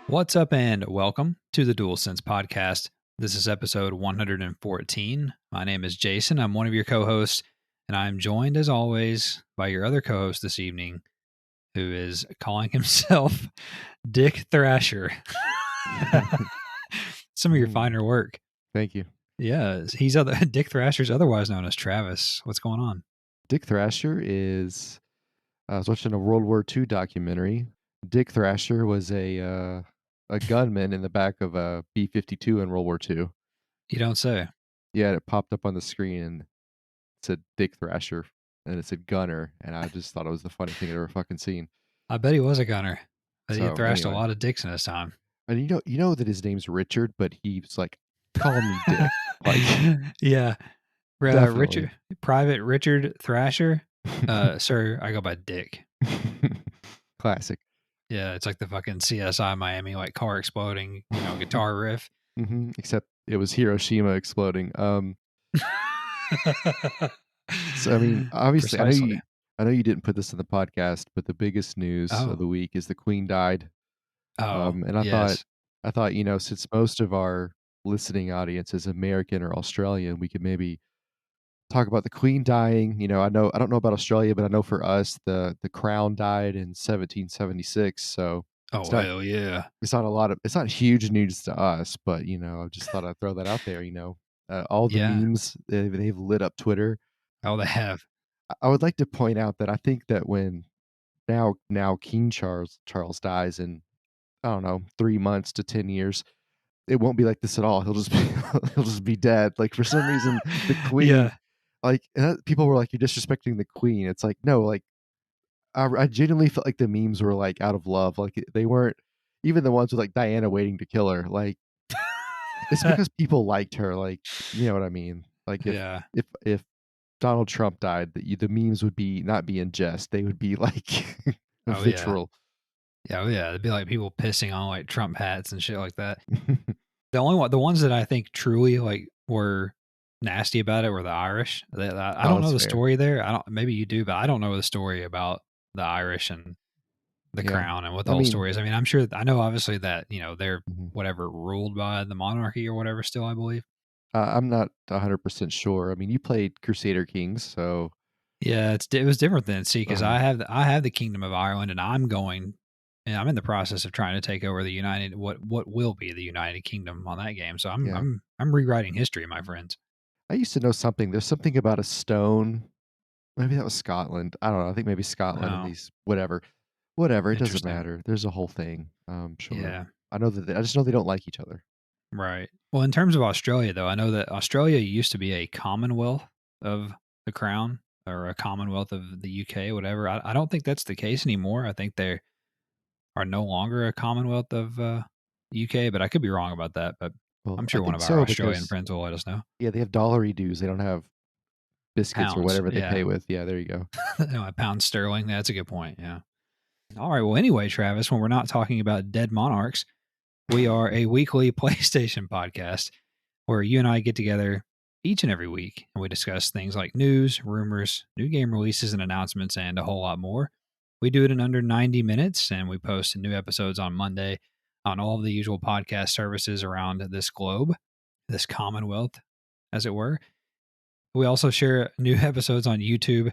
What's up, and welcome to the DualSense podcast. This is episode 114. My name is Jason. I'm one of your co-hosts, and I'm joined, as always, by your other co-host this evening, who is calling himself Dick Thrasher. Some of your finer work. Thank you. Yeah, Dick Thrasher's otherwise known as Travis. What's going on? Dick Thrasher is. I was watching a World War II documentary. Dick Thrasher was a gunman in the back of a B-52 in World War II. You don't say. Yeah, it popped up on the screen and it said Dick Thrasher, and it said gunner, and I just thought it was the funny thing I'd ever fucking seen. I bet he was a gunner. But he So, thrashed anyway. a lot of dicks in his time. And you know that his name's Richard, but he's like, call me Dick. Like, yeah. definitely. Private Richard Thrasher. Sir, I go by Dick. Classic. Yeah, it's like the fucking CSI Miami, like car exploding, guitar riff. Except it was Hiroshima exploding. So I mean, obviously, Precisely. I know you didn't put this in the podcast, but the biggest news of the week is the Queen died. And yes. I thought, since most of our listening audience is American or Australian, we could maybe talk about the Queen dying. I don't know about Australia, but I know for us, the Crown died in 1776. So Oh, hell yeah. it's not huge news to us, but I just thought I'd throw that out there. All the Yeah. memes they've lit up Twitter. Oh, they have. I would like to point out that I think that when now King Charles dies in, I don't know, 3 months to 10 years, it won't be like this at all. He'll just be he'll just be dead. Like, for some reason, the Queen, Yeah. people were like, "You're disrespecting the Queen." It's like, no, like I genuinely felt like the memes were like out of love. Like, they weren't even the ones with like Diana waiting to kill her. Like, it's because people liked her. Like, you know what I mean? Like, Yeah. if Donald Trump died, the memes would not be in jest. They would be like Oh, yeah. vitriol. Yeah, oh, yeah. It'd be like people pissing on like Trump hats and shit like that. The ones that I think truly like were nasty about it were the Irish. I don't know the Fair. story there. Maybe you do, but I don't know the story about the Irish and the Yeah. crown and what the I whole mean, story is. I mean, I know obviously that, they're Mhm. whatever ruled by the monarchy or whatever still, I believe. I'm not 100% sure. I mean, you played Crusader Kings, so Yeah, it was different then. See, because uh, I have the Kingdom of Ireland, and I'm in the process of trying to take over the what will be the United Kingdom on that game. So yeah. I'm rewriting history, my friends. I used to know something. There's something about a stone. Maybe that was Scotland. I don't know. I think maybe Scotland and Oh, these whatever. It doesn't interesting. matter. There's a whole thing. Sure. Yeah, I know I just know they don't like each other. right. Well, in terms of Australia, though, I know that Australia used to be a Commonwealth of the Crown or a Commonwealth of the UK, whatever. I don't think that's the case anymore. I think they are no longer a Commonwealth of UK, but I could be wrong about that. But Well, I'm I sure one think of our so Australian because friends will let us know. yeah, they have dollary dues. They don't have biscuits or Pounds, whatever they yeah. pay with. Yeah, there you go. Pound sterling. That's a good point. Yeah. All right. Well, anyway, Travis, when we're not talking about dead monarchs, we are a weekly PlayStation podcast where you and I get together each and every week and we discuss things like news, rumors, new game releases and announcements, and a whole lot more. We do it in under 90 minutes and we post new episodes on Monday on all of the usual podcast services around this globe, this commonwealth, as it were. We also share new episodes on YouTube.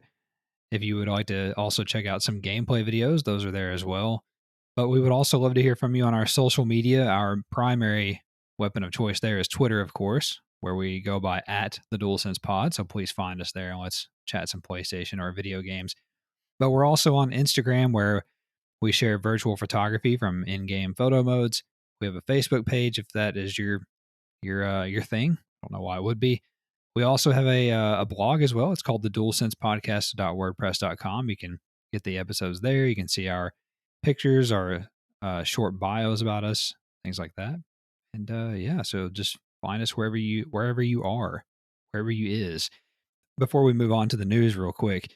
If you would like to also check out some gameplay videos, those are there as well. But we would also love to hear from you on our social media. Our primary weapon of choice there is Twitter, of course, where we go by at the DualSense Pod. So please find us there and let's chat some PlayStation or video games. But we're also on Instagram where we share virtual photography from in-game photo modes. We have a Facebook page if that is your thing. I don't know why it would be. We also have a blog as well. It's called the DualSensePodcast.wordpress.com. You can get the episodes there. You can see our pictures, our short bios about us, things like that. And yeah, so just find us wherever you are, wherever you is. Before we move on to the news, real quick,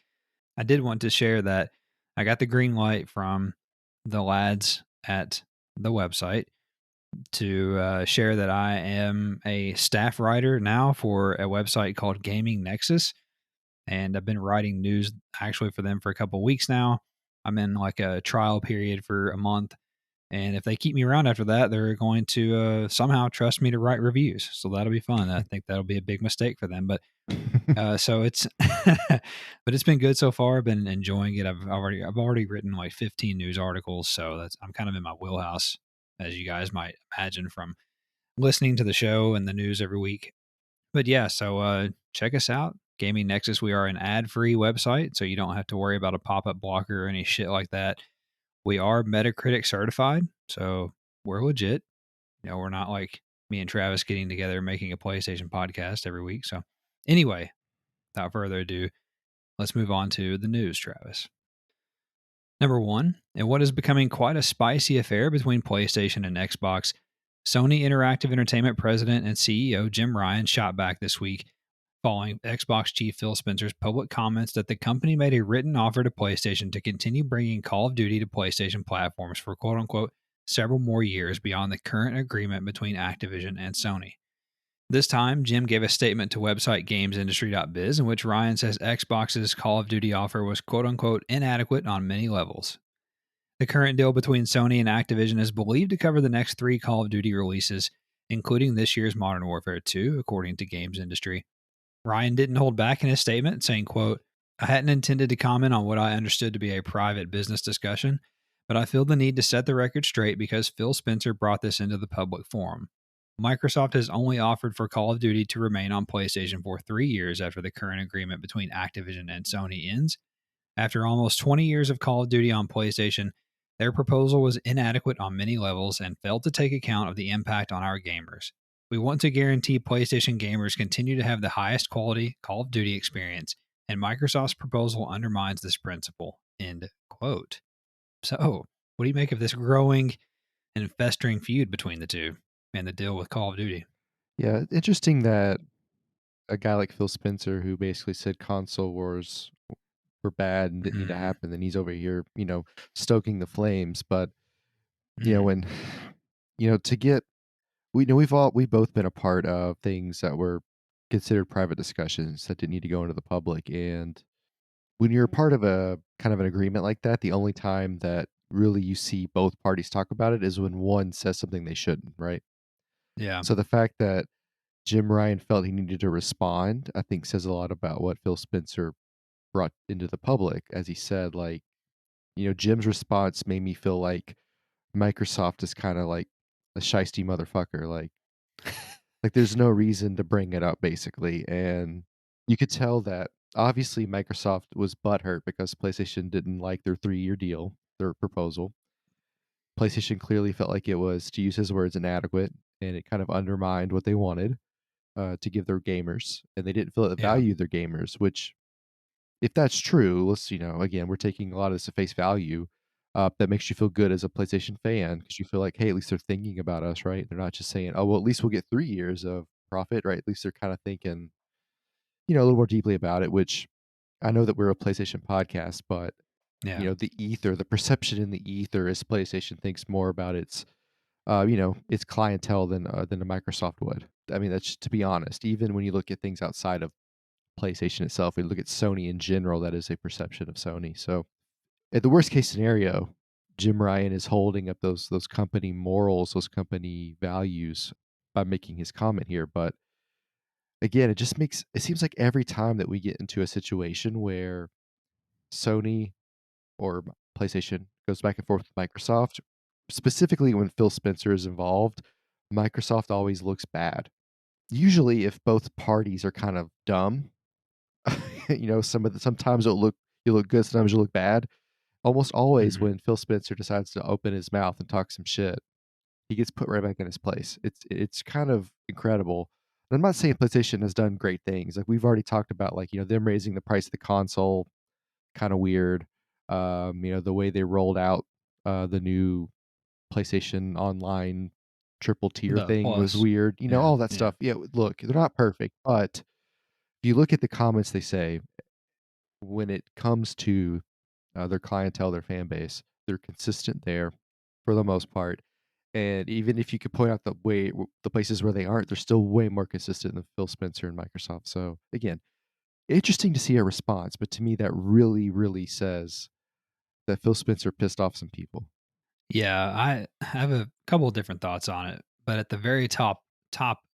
I did want to share that I got the green light from the lads at the website to share that I am a staff writer now for a website called Gaming Nexus. And I've been writing news actually for them for a couple of weeks now. I'm in like a trial period for a month. And if they keep me around after that, they're going to somehow trust me to write reviews. So that'll be fun. I think that'll be a big mistake for them. But so it's, but it's been good so far. I've been enjoying it. I've already written like 15 news articles. So I'm kind of in my wheelhouse, as you guys might imagine from listening to the show and the news every week. But yeah, so check us out. Gaming Nexus, we are an ad-free website, so you don't have to worry about a pop-up blocker or any shit like that. We are Metacritic certified, so we're legit. We're not like me and Travis getting together making a PlayStation podcast every week. So anyway, without further ado, let's move on to the news, Travis. Number one, in what is becoming quite a spicy affair between PlayStation and Xbox, Sony Interactive Entertainment president and CEO Jim Ryan shot back this week following Xbox chief Phil Spencer's public comments that the company made a written offer to PlayStation to continue bringing Call of Duty to PlayStation platforms for quote unquote several more years beyond the current agreement between Activision and Sony. This time, Jim gave a statement to website gamesindustry.biz in which Ryan says Xbox's Call of Duty offer was quote unquote inadequate on many levels. The current deal between Sony and Activision is believed to cover the next 3 Call of Duty releases, including this year's Modern Warfare 2, according to Games Industry. Ryan didn't hold back in his statement, saying, quote, I hadn't intended to comment on what I understood to be a private business discussion, but I feel the need to set the record straight because Phil Spencer brought this into the public forum. Microsoft has only offered for Call of Duty to remain on PlayStation for 3 years after the current agreement between Activision and Sony ends. After almost 20 years of Call of Duty on PlayStation, their proposal was inadequate on many levels and failed to take account of the impact on our gamers. We want to guarantee PlayStation gamers continue to have the highest quality Call of Duty experience, and Microsoft's proposal undermines this principle. End quote. So, what do you make of this growing and festering feud between the two and the deal with Call of Duty? Yeah, interesting that a guy like Phil Spencer, who basically said console wars were bad and didn't need to happen, then he's over here, stoking the flames. But when to get we've both been a part of things that were considered private discussions that didn't need to go into the public. And when you're a part of a kind of an agreement like that, the only time that really you see both parties talk about it is when one says something they shouldn't, right? Yeah. So the fact that Jim Ryan felt he needed to respond, I think says a lot about what Phil Spencer brought into the public. As he said, like, Jim's response made me feel like Microsoft is kind of like a shisty motherfucker. Like there's no reason to bring it up, basically. And you could tell that obviously Microsoft was butthurt because PlayStation didn't like their 3-year deal, their proposal. PlayStation clearly felt like it was, to use his words, inadequate, and it kind of undermined what they wanted to give their gamers, and they didn't feel it Yeah. valued their gamers. Which, if that's true, let's again, we're taking a lot of this at face value. That makes you feel good as a PlayStation fan because you feel like, hey, at least they're thinking about us, right? They're not just saying, oh, well, at least we'll get 3 years of profit, right? At least they're kind of thinking, a little more deeply about it. Which I know that we're a PlayStation podcast, but Yeah. the ether, the perception in the ether is PlayStation thinks more about its clientele than a Microsoft would. I mean, that's to be honest. Even when you look at things outside of PlayStation itself, we look at Sony in general. That is a perception of Sony. So, at the worst case scenario, Jim Ryan is holding up those company morals, those company values by making his comment here. But again, it seems like every time that we get into a situation where Sony or PlayStation goes back and forth with Microsoft, specifically when Phil Spencer is involved, Microsoft always looks bad. Usually, if both parties are kind of dumb, sometimes you look good, sometimes you look bad. Almost always, Mhm. when Phil Spencer decides to open his mouth and talk some shit, he gets put right back in his place. It's kind of incredible. And I'm not saying PlayStation has done great things. Like we've already talked about, like them raising the price of the console, kind of weird. The way they rolled out the new PlayStation Online triple tier The thing was plus. weird. Yeah. All that Yeah. stuff. Yeah, look, they're not perfect, but if you look at the comments they say when it comes to their clientele, their fan base, they're consistent there for the most part. And even if you could point out the places where they aren't, they're still way more consistent than Phil Spencer and Microsoft. So again, interesting to see a response, but to me that really, really says that Phil Spencer pissed off some people. Yeah, I have a couple of different thoughts on it, but at the very top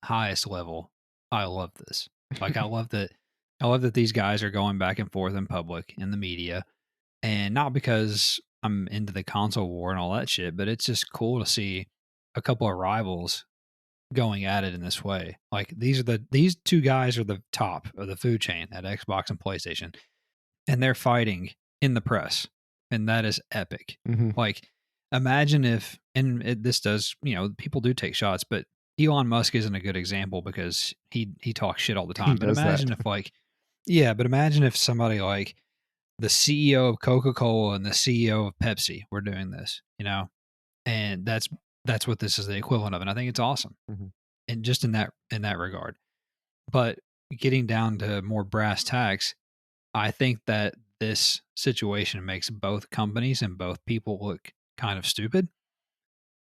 highest level, I love this. Like I love that these guys are going back and forth in public in the media, and not because I'm into the console war and all that shit, but it's just cool to see a couple of rivals going at it in this way. Like these two guys are the top of the food chain at Xbox and PlayStation, and they're fighting in the press, and that is epic. Hmm. Like, imagine if, this does, people do take shots, but Elon Musk isn't a good example because he talks shit all the He time. But does that. imagine if, like, yeah, but imagine if somebody like the CEO of Coca Cola and the CEO of Pepsi were doing this, and that's what this is the equivalent of, and I think it's awesome, Hmm. and just in that regard. But getting down to more brass tacks, I think that this situation makes both companies and both people look kind of stupid.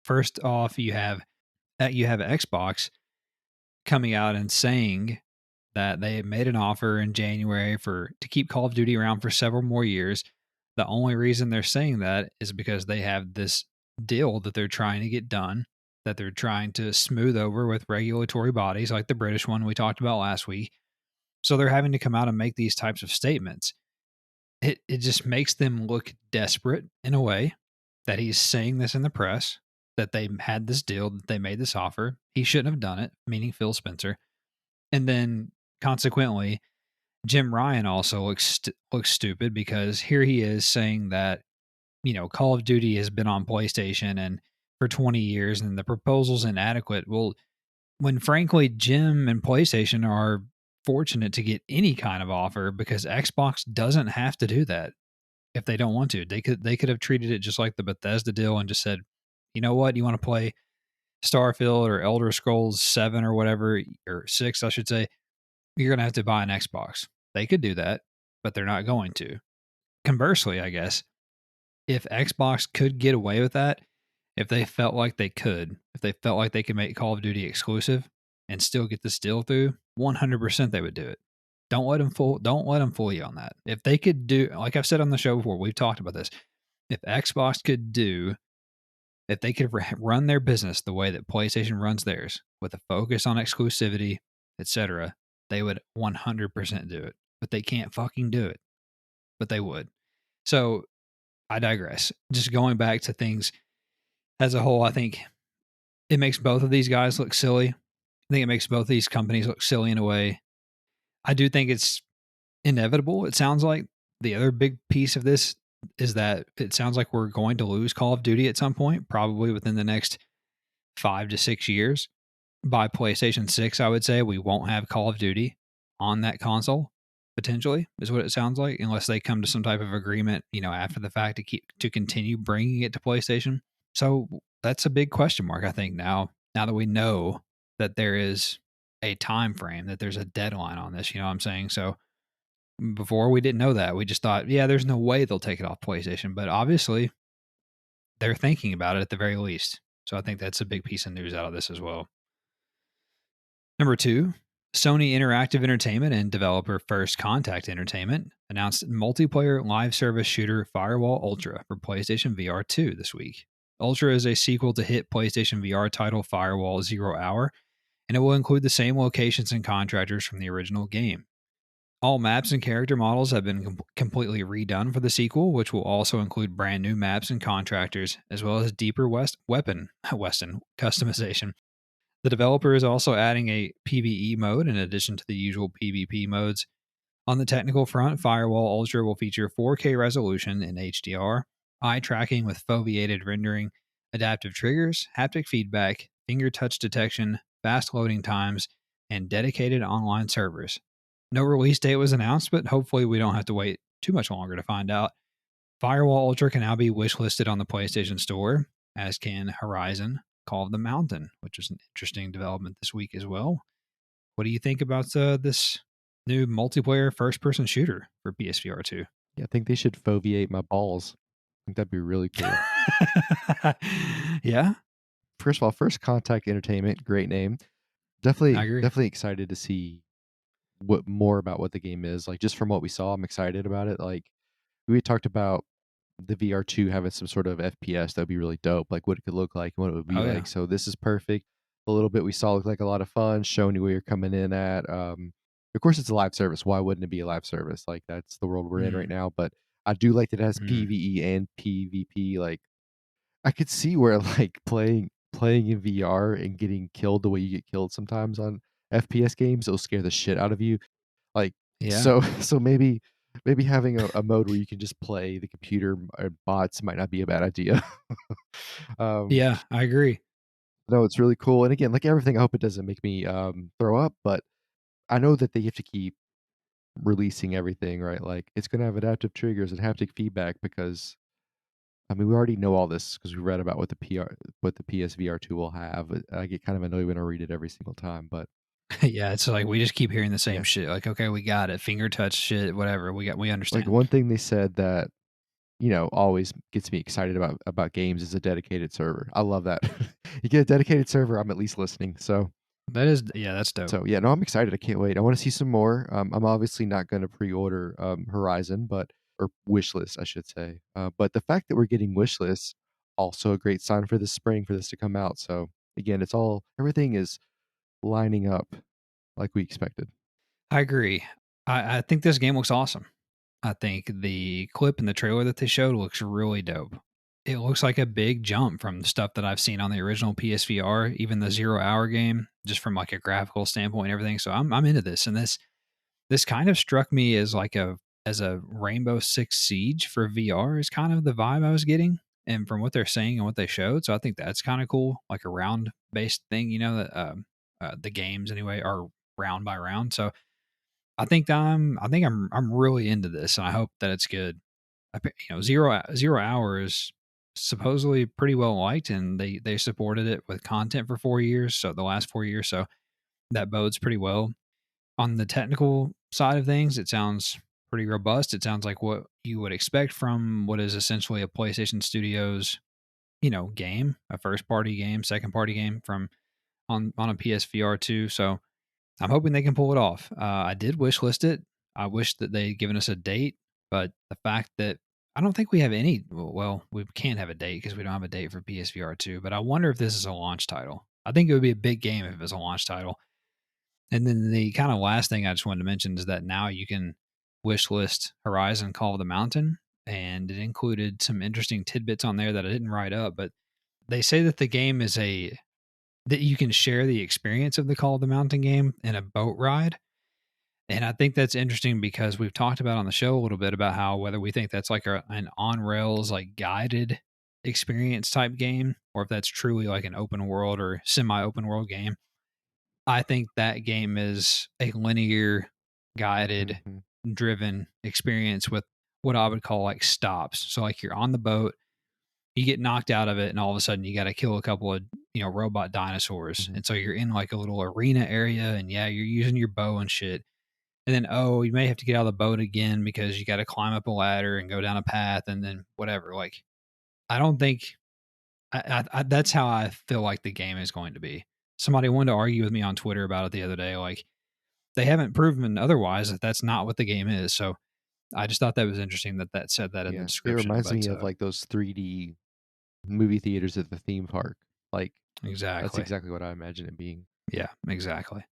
First off, you have Xbox coming out and saying that they made an offer in January for to keep Call of Duty around for several more years. The only reason they're saying that is because they have this deal that they're trying to get done, that they're trying to smooth over with regulatory bodies like the British one we talked about last week. So they're having to come out and make these types of statements. It just makes them look desperate in a way that he's saying this in the press, that they had this deal, that they made this offer. He shouldn't have done it, meaning Phil Spencer. And then consequently, Jim Ryan also looks stupid because here he is saying that, Call of Duty has been on PlayStation and for 20 years and the proposal's inadequate. Well, when frankly Jim and PlayStation are fortunate to get any kind of offer because Xbox doesn't have to do that if they don't want to. They could have treated it just like the Bethesda deal and just said, "You know what? You want to play Starfield or Elder Scrolls 7 or whatever, or 6 I should say, you're going to have to buy an Xbox." They could do that, but they're not going to. Conversely, I guess, if Xbox could get away with that, if they felt like they could, if they felt like they could make Call of Duty exclusive and still get this deal through, 100% they would do it. Don't let them fool you on that. If they could do, like I've said on the show before, we've talked about this. If Xbox could do, if they could run their business the way that PlayStation runs theirs, with a focus on exclusivity, etc., they would 100% do it. But they can't fucking do it. But they would. So I digress. Just going back to things as a whole, I think it makes both of these guys look silly. I think it makes both these companies look silly in a way. I do think it's inevitable. It sounds like the other big piece of this is that it sounds like we're going to lose Call of Duty at some point, probably within the next 5 to 6 years. By PlayStation 6, I would say we won't have Call of Duty on that console, potentially, is what it sounds like, unless they come to some type of agreement, after the fact to continue bringing it to PlayStation. So that's a big question mark, I think, now that we know that there is a time frame, that there's a deadline on this, you know what I'm saying? So before we didn't know that. We just thought, yeah, there's no way they'll take it off PlayStation, but obviously they're thinking about it at the very least. So I think that's a big piece of news out of this as well. Number two, Sony Interactive Entertainment and developer First Contact Entertainment announced multiplayer live service shooter Firewall Ultra for PlayStation VR 2 this week. Ultra is a sequel to hit PlayStation VR title Firewall Zero Hour, and it will include the same locations and contractors from the original game. All maps and character models have been completely redone for the sequel, which will also include brand new maps and contractors, as well as deeper weapon Weston customization. The developer is also adding a PvE mode in addition to the usual PvP modes. On the technical front, Firewall Ultra will feature 4K resolution in HDR, eye tracking with foveated rendering, adaptive triggers, haptic feedback, finger touch detection, fast loading times, and dedicated online servers. No release date was announced, but hopefully we don't have to wait too much longer to find out. Firewall Ultra can now be wishlisted on the PlayStation Store, as can Horizon Call of the Mountain, which was an interesting development this week as well. What do you think about this new multiplayer first-person shooter for PSVR 2? Yeah, I think they should foveate my balls. I think that'd be really cool. Yeah, First of all, First Contact Entertainment, great name. I agree. Definitely excited to see what more about what the game is. Like just from what we saw, I'm excited about it. Like we talked about the VR2 having some sort of FPS, that'd be really dope. Like what it could look like, what it would be Oh yeah. like. So this is perfect. The little bit we saw looked like a lot of fun, showing you where you're coming in at. Of course, it's a live service. Why wouldn't it be a live service? Like that's the world we're in right Mm, now. But I do like that it has mm. PVE and PvP. Like I could see where like playing in VR and getting killed the way you get killed sometimes on FPS games, it'll scare the shit out of you. Like Yeah. so so maybe having a mode where you can just play the computer bots might not be a bad idea. um Yeah, I agree. no, it's really cool. And again, like everything, I hope it doesn't make me throw up, but I know that they have to keep releasing everything, right? Like it's gonna have adaptive triggers and haptic feedback because I mean, we already know all this because we read about what the PSVR2 will have. I get kind of annoyed when I read it every single time, but Yeah, it's like we just keep hearing the same yeah. shit. Like, okay, we got it. Finger touch shit, whatever. We Like understand. one thing they said that, always gets me excited about games is a dedicated server. I love that. You get a dedicated server, I'm at least listening. That is, yeah, that's dope. So yeah, no, I'm excited. I can't wait. I want to see some more. I'm obviously not going to pre-order Horizon, but or wishlist, I should say. But the fact that we're getting wishlists also a great sign for this spring for this to come out. So again, everything is lining up like we expected. I agree. I think this game looks awesome. I think the clip and the trailer that they showed looks really dope. It looks like a big jump from the stuff that I've seen on the original PSVR, even the 0 hour game, just from like a graphical standpoint and everything. So I'm into this. And this kind of struck me as like a Rainbow Six Siege for VR is kind of the vibe I was getting. And from what they're saying and what they showed. So I think that's kind of cool, like a round based thing, that the games anyway are round by round. So I think I'm really into this, and I hope that it's good. Zero hours supposedly pretty well liked, and they supported it with content for 4 years. So the last 4 years, so that bodes pretty well. On the technical side of things, it sounds pretty robust. It sounds like what you would expect from what is essentially a PlayStation Studios, game, a first party game, second party game from on a PSVR 2. So I'm hoping they can pull it off. I did wish list it. I wish that they'd given us a date, but the fact that I don't think we have any, well, we can't have a date because we don't have a date for PSVR 2, but I wonder if this is a launch title. I think it would be a big game if it was a launch title. And then the kind of last thing I just wanted to mention is that now you can wish list Horizon Call of the Mountain, and it included some interesting tidbits on there that I didn't write up, but they say that the game is that you can share the experience of the Call of the Mountain game in a boat ride. And I think that's interesting because we've talked about on the show a little bit about how whether we think that's like an on rails, like guided experience type game, or if that's truly like an open world or semi open world game. I think that game is a linear, guided, Hmm. driven experience with what I would call like stops. So, like, you're on the boat, you get knocked out of it, and all of a sudden you got to kill a couple of robot dinosaurs, Hmm. and so you're in like a little arena area, and yeah, you're using your bow and shit, and then you may have to get out of the boat again because you got to climb up a ladder and go down a path, and then whatever. Like, I don't think that's how I feel like the game is going to be. Somebody wanted to argue with me on Twitter about it the other day. Like, they haven't proven otherwise that that's not what the game is. So I just thought that was interesting that that said that in the Yeah, it description. reminds But me of like those 3D movie theaters at the theme park. Like that's exactly, exactly what I imagine it being. yeah, exactly.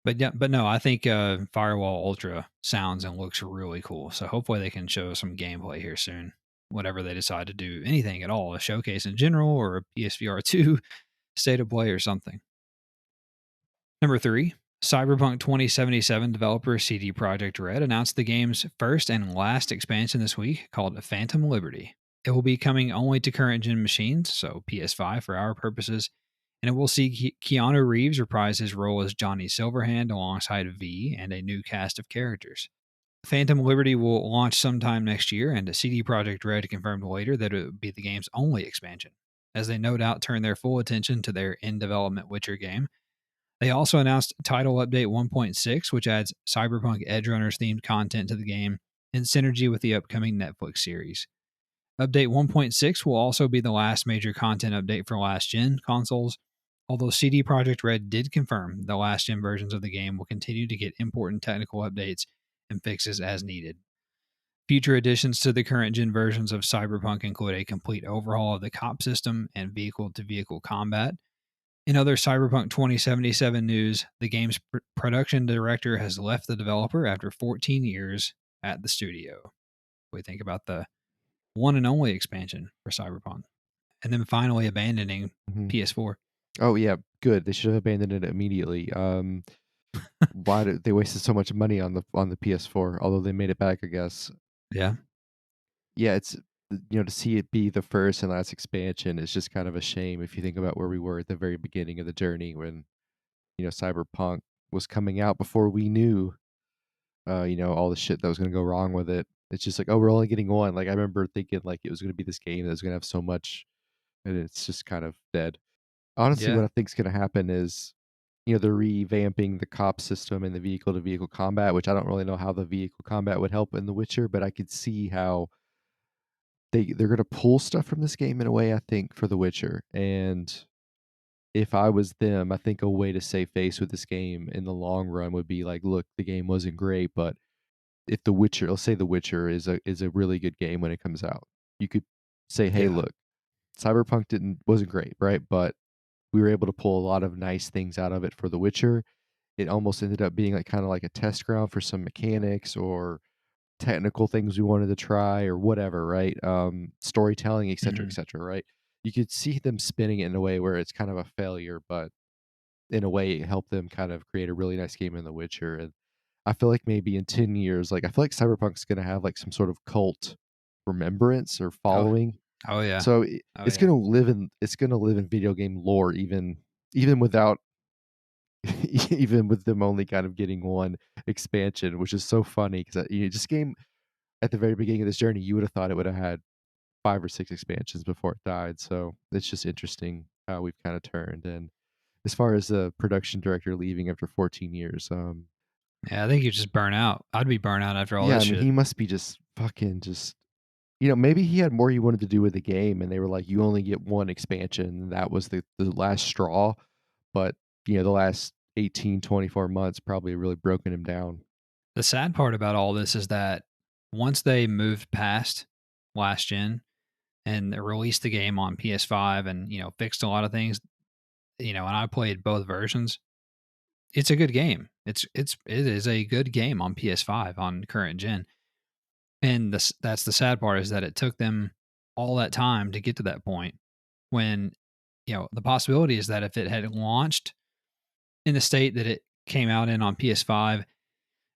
But yeah, but no, I think Firewall Ultra sounds and looks really cool. So hopefully they can show some gameplay here soon. Whenever they decide to do anything at all, a showcase in general or a PSVR 2 state of play or something. Number 3, Cyberpunk 2077 developer CD Projekt Red announced the game's first and last expansion this week called Phantom Liberty. It will be coming only to current gen machines, so PS5 for our purposes, and it will see Keanu Reeves reprise his role as Johnny Silverhand alongside V and a new cast of characters. Phantom Liberty will launch sometime next year, and CD Projekt Red confirmed later that it would be the game's only expansion, as they no doubt turn their full attention to their in development Witcher game. They also announced Title Update 1.6, which adds Cyberpunk Edgerunners themed content to the game in synergy with the upcoming Netflix series. Update 1.6 will also be the last major content update for last gen consoles, although CD Projekt Red did confirm the last gen versions of the game will continue to get important technical updates and fixes as needed. Future additions to the current gen versions of Cyberpunk include a complete overhaul of the cop system and vehicle to vehicle combat. In other Cyberpunk 2077 news, the game's production director has left the developer after 14 years at the studio. We think about the one and only expansion for Cyberpunk. And then finally abandoning Mhm. PS4. Oh yeah, good. They should have abandoned it immediately. Why did they wasted so much money on the PS4? Although they made it back, I guess. Yeah. Yeah, it's to see it be the first and last expansion is just kind of a shame if you think about where we were at the very beginning of the journey when Cyberpunk was coming out before we knew all the shit that was going to go wrong with it. It's just like, oh, we're only getting one. Like I remember thinking like it was going to be this game that was going to have so much, and it's just kind of dead. Honestly, Yeah. what I think is going to happen is, they're revamping the cop system and the vehicle to vehicle combat, which I don't really know how the vehicle combat would help in The Witcher, but I could see how they're going to pull stuff from this game in a way, I think, for The Witcher. And if I was them, I think a way to save face with this game in the long run would be like, look, the game wasn't great, but if The Witcher, let's say The Witcher is a really good game when it comes out, you could say, hey, Yeah. look, Cyberpunk wasn't great, right? But we were able to pull a lot of nice things out of it for The Witcher. It almost ended up being like kind of like a test ground for some mechanics or technical things we wanted to try or whatever, right? Storytelling, et Hmm. cetera, right? You could see them spinning it in a way where it's kind of a failure, but in a way it helped them kind of create a really nice game in The Witcher. And I feel like maybe in 10 years, like I feel like Cyberpunk's gonna have like some sort of cult remembrance or Oh, following. oh yeah. So Oh it's yeah. gonna live in video game lore even without even with them only kind of getting one expansion, which is so funny because this game at the very beginning of this journey, you would have thought it would have had 5 or 6 expansions before it died. So it's just interesting how we've kind of turned. And as far as the production director leaving after 14 years, Yeah, I think you just burn out. I'd be burnt out after all yeah, this I mean, shit. he must be just fucking just. Maybe he had more he wanted to do with the game, and they were like, "You only get one expansion." And that was the last straw. But the last 18, 24 months probably really broken him down. The sad part about all this is that once they moved past last gen and they released the game on PS5 and, fixed a lot of things, and I played both versions, it's a good game. It is a good game on PS5 on current gen. And that's the sad part is that it took them all that time to get to that point when, the possibility is that if it had launched in the state that it came out in on PS5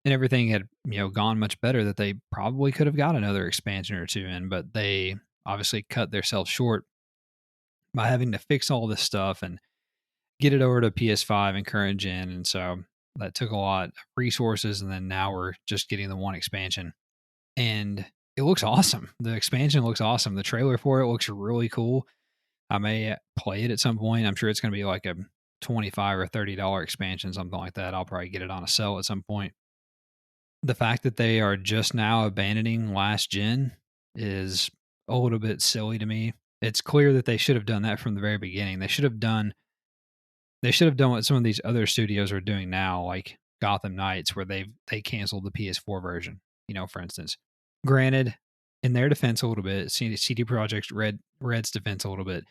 and everything had, gone much better, that they probably could have got another expansion or two in, but they obviously cut themselves short by having to fix all this stuff and get it over to PS5 and current gen. And so that took a lot of resources. And then now we're just getting the one expansion. And it looks awesome. The expansion looks awesome. The trailer for it looks really cool. I may play it at some point. I'm sure it's going to be like a $25 or $30 expansion, something like that. I'll probably get it on a sale at some point. The fact that they are just now abandoning last gen is a little bit silly to me. It's clear that they should have done that from the very beginning. They should have done what some of these other studios are doing now, like Gotham Knights, where they canceled the PS4 version. For instance. Granted, in their defense a little bit, CD Projekt Red's defense a little bit,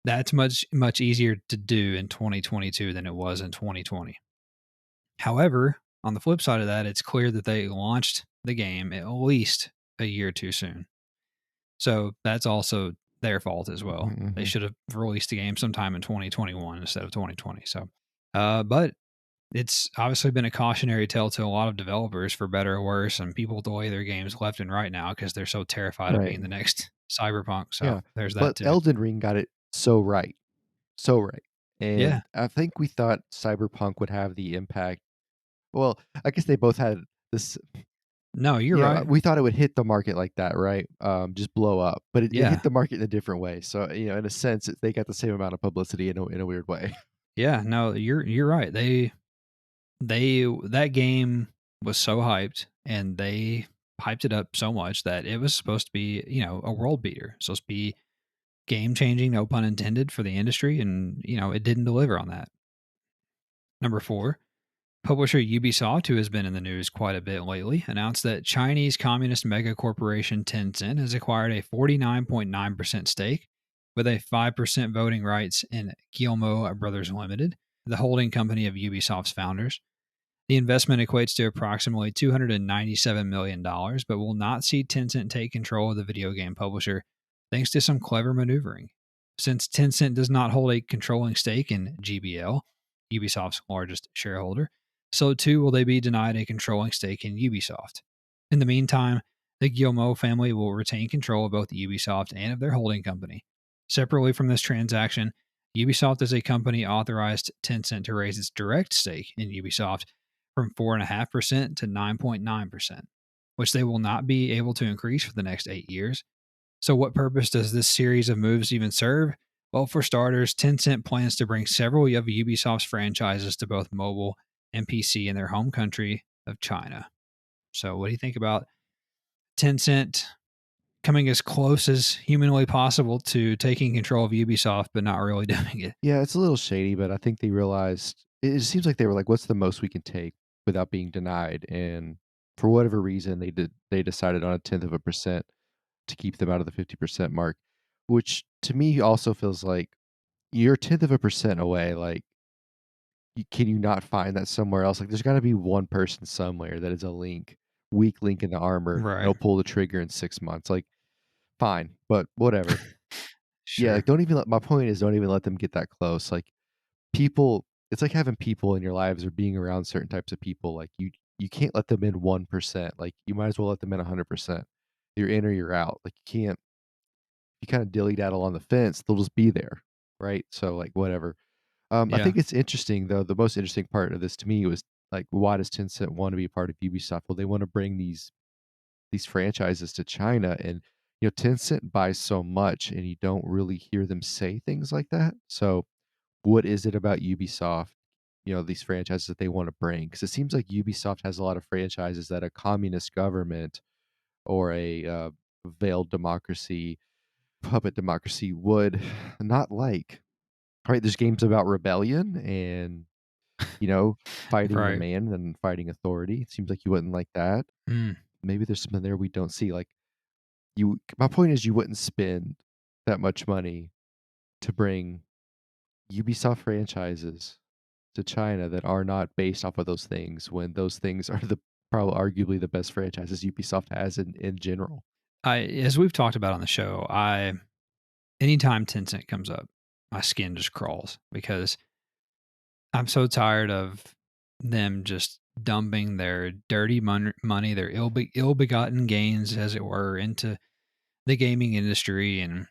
that's much easier to do in 2022 than it was in 2020. However, on the flip side of that, it's clear that they launched the game at least a year too soon. So that's also their fault as Mhm, well. They mhm. should have released the game sometime in 2021 instead of 2020. So, but it's obviously been a cautionary tale to a lot of developers for better or worse, and people delay their games left and right now because they're so terrified of Right. being the next Cyberpunk. So Yeah. there's that But too. Elden Ring got it so right. So right. Yeah. And I think we thought Cyberpunk would have the impact. Well, I guess they both had this. No, you're right. We thought it would hit the market like that, right? Just blow up. But it Yeah. hit the market in a different way. So, in a sense, they got the same amount of publicity in a weird way. Yeah. No, you're right. They that game was so hyped and they hyped it up so much that it was supposed to be, a world beater. Supposed to be game changing, no pun intended, for the industry. And, it didn't deliver on that. Number four, Publisher Ubisoft, who has been in the news quite a bit lately, announced that Chinese communist mega corporation Tencent has acquired a 49.9% stake with a 5% voting rights in Guillemot Brothers Limited, the holding company of Ubisoft's founders. The investment equates to approximately $297 million, but will not see Tencent take control of the video game publisher thanks to some clever maneuvering. Since Tencent does not hold a controlling stake in GBL, Ubisoft's largest shareholder, so too will they be denied a controlling stake in Ubisoft. In the meantime, the Guillemot family will retain control of both Ubisoft and of their holding company. Separately from this transaction, Ubisoft as a company authorized Tencent to raise its direct stake in Ubisoft from 4.5% to 9.9%, which they will not be able to increase for the next 8 years. So, what purpose does this series of moves even serve? Well, for starters, Tencent plans to bring several of Ubisoft's franchises to both mobile and PC in their home country of China. So, what do you think about Tencent coming as close as humanly possible to taking control of Ubisoft, but not really doing it? Yeah, it's a little shady, but I think they realized it seems like they were like, "What's the most we can take without being denied?" And for whatever reason, they decided on a tenth of a percent to keep them out of the 50% mark, which to me also feels like you're a tenth of a percent away. Like, can you not find that somewhere else? Like, there's got to be one person somewhere that is a weak link in the armor. Right. They'll pull the trigger in 6 months. Like, fine, but whatever. Yeah, like Sure. don't even let. My point is, don't even let them get that close. Like people, it's like having people in your lives or being around certain types of people. Like you can't let them in 1%. Like you might as well let them in 100%. You're in or you're out. Like you can't. You kind of dilly daddle on the fence. They'll just be there, right? So like whatever. I Yeah. think it's interesting though. The most interesting part of this to me was like, why does Tencent want to be a part of Ubisoft? Well, they want to bring these franchises to China, and Tencent buys so much, and you don't really hear them say things like that. So, what is it about Ubisoft? These franchises that they want to bring, because it seems like Ubisoft has a lot of franchises that a communist government or a veiled democracy, puppet democracy would not like. Right? There's games about rebellion and fighting the Right. man and fighting authority. It seems like you wouldn't like that. Mm. Maybe there's something there we don't see. Like my point is, you wouldn't spend that much money to bring Ubisoft franchises to China that are not based off of those things, when those things are the probably arguably the best franchises Ubisoft has in general. As we've talked about on the show, anytime Tencent comes up, my skin just crawls because I'm so tired of them just dumping their dirty money, their ill-begotten gains, as it were, into the gaming industry. And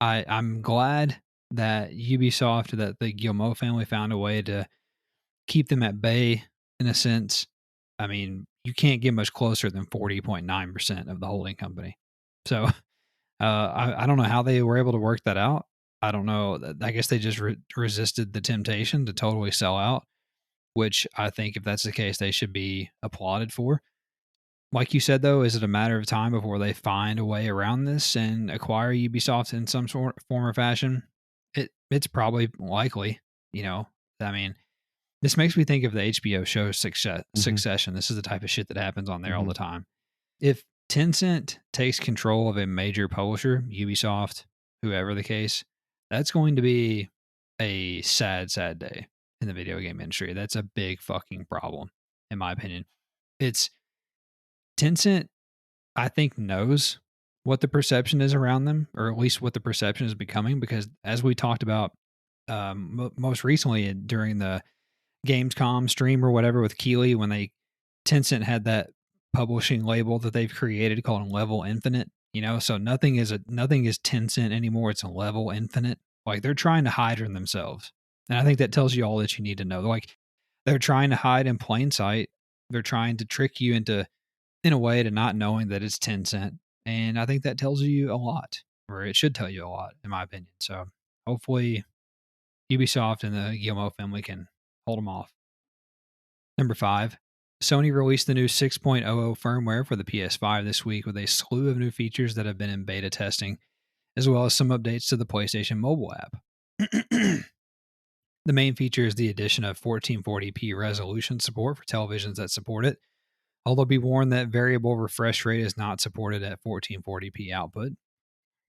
I'm glad that that the Guillemot family found a way to keep them at bay in a sense. I mean, you can't get much closer than 40.9% of the holding company. So I don't know how they were able to work that out. I don't know. I guess they just resisted the temptation to totally sell out, which I think if that's the case, they should be applauded for. Like you said, though, is it a matter of time before they find a way around this and acquire Ubisoft in some sort form or fashion? It's probably likely. You know, I mean, this makes me think of the HBO show Hmm. Succession. This is the type of shit that happens on there all Hmm. the time. If Tencent takes control of a major publisher, Ubisoft, whoever the case, that's going to be a sad, sad day in the video game industry. That's a big fucking problem, in my opinion. It's Tencent, I think, knows what the perception is around them, or at least what the perception is becoming, because as we talked about most recently during the Gamescom stream or whatever with Keeley, when Tencent had that publishing label that they've created called Level Infinite, so nothing is Tencent anymore. It's a Level Infinite. Like they're trying to hide from themselves. And I think that tells you all that you need to know. Like they're trying to hide in plain sight. They're trying to trick you in a way to not knowing that it's Tencent. And I think that tells you a lot, or it should tell you a lot, in my opinion. So hopefully Ubisoft and the Guillemot family can hold them off. Number 5, Sony released the new 6.00 firmware for the PS5 this week with a slew of new features that have been in beta testing, as well as some updates to the PlayStation mobile app. The main feature is the addition of 1440p resolution support for televisions that support it, although be warned that variable refresh rate is not supported at 1440p output.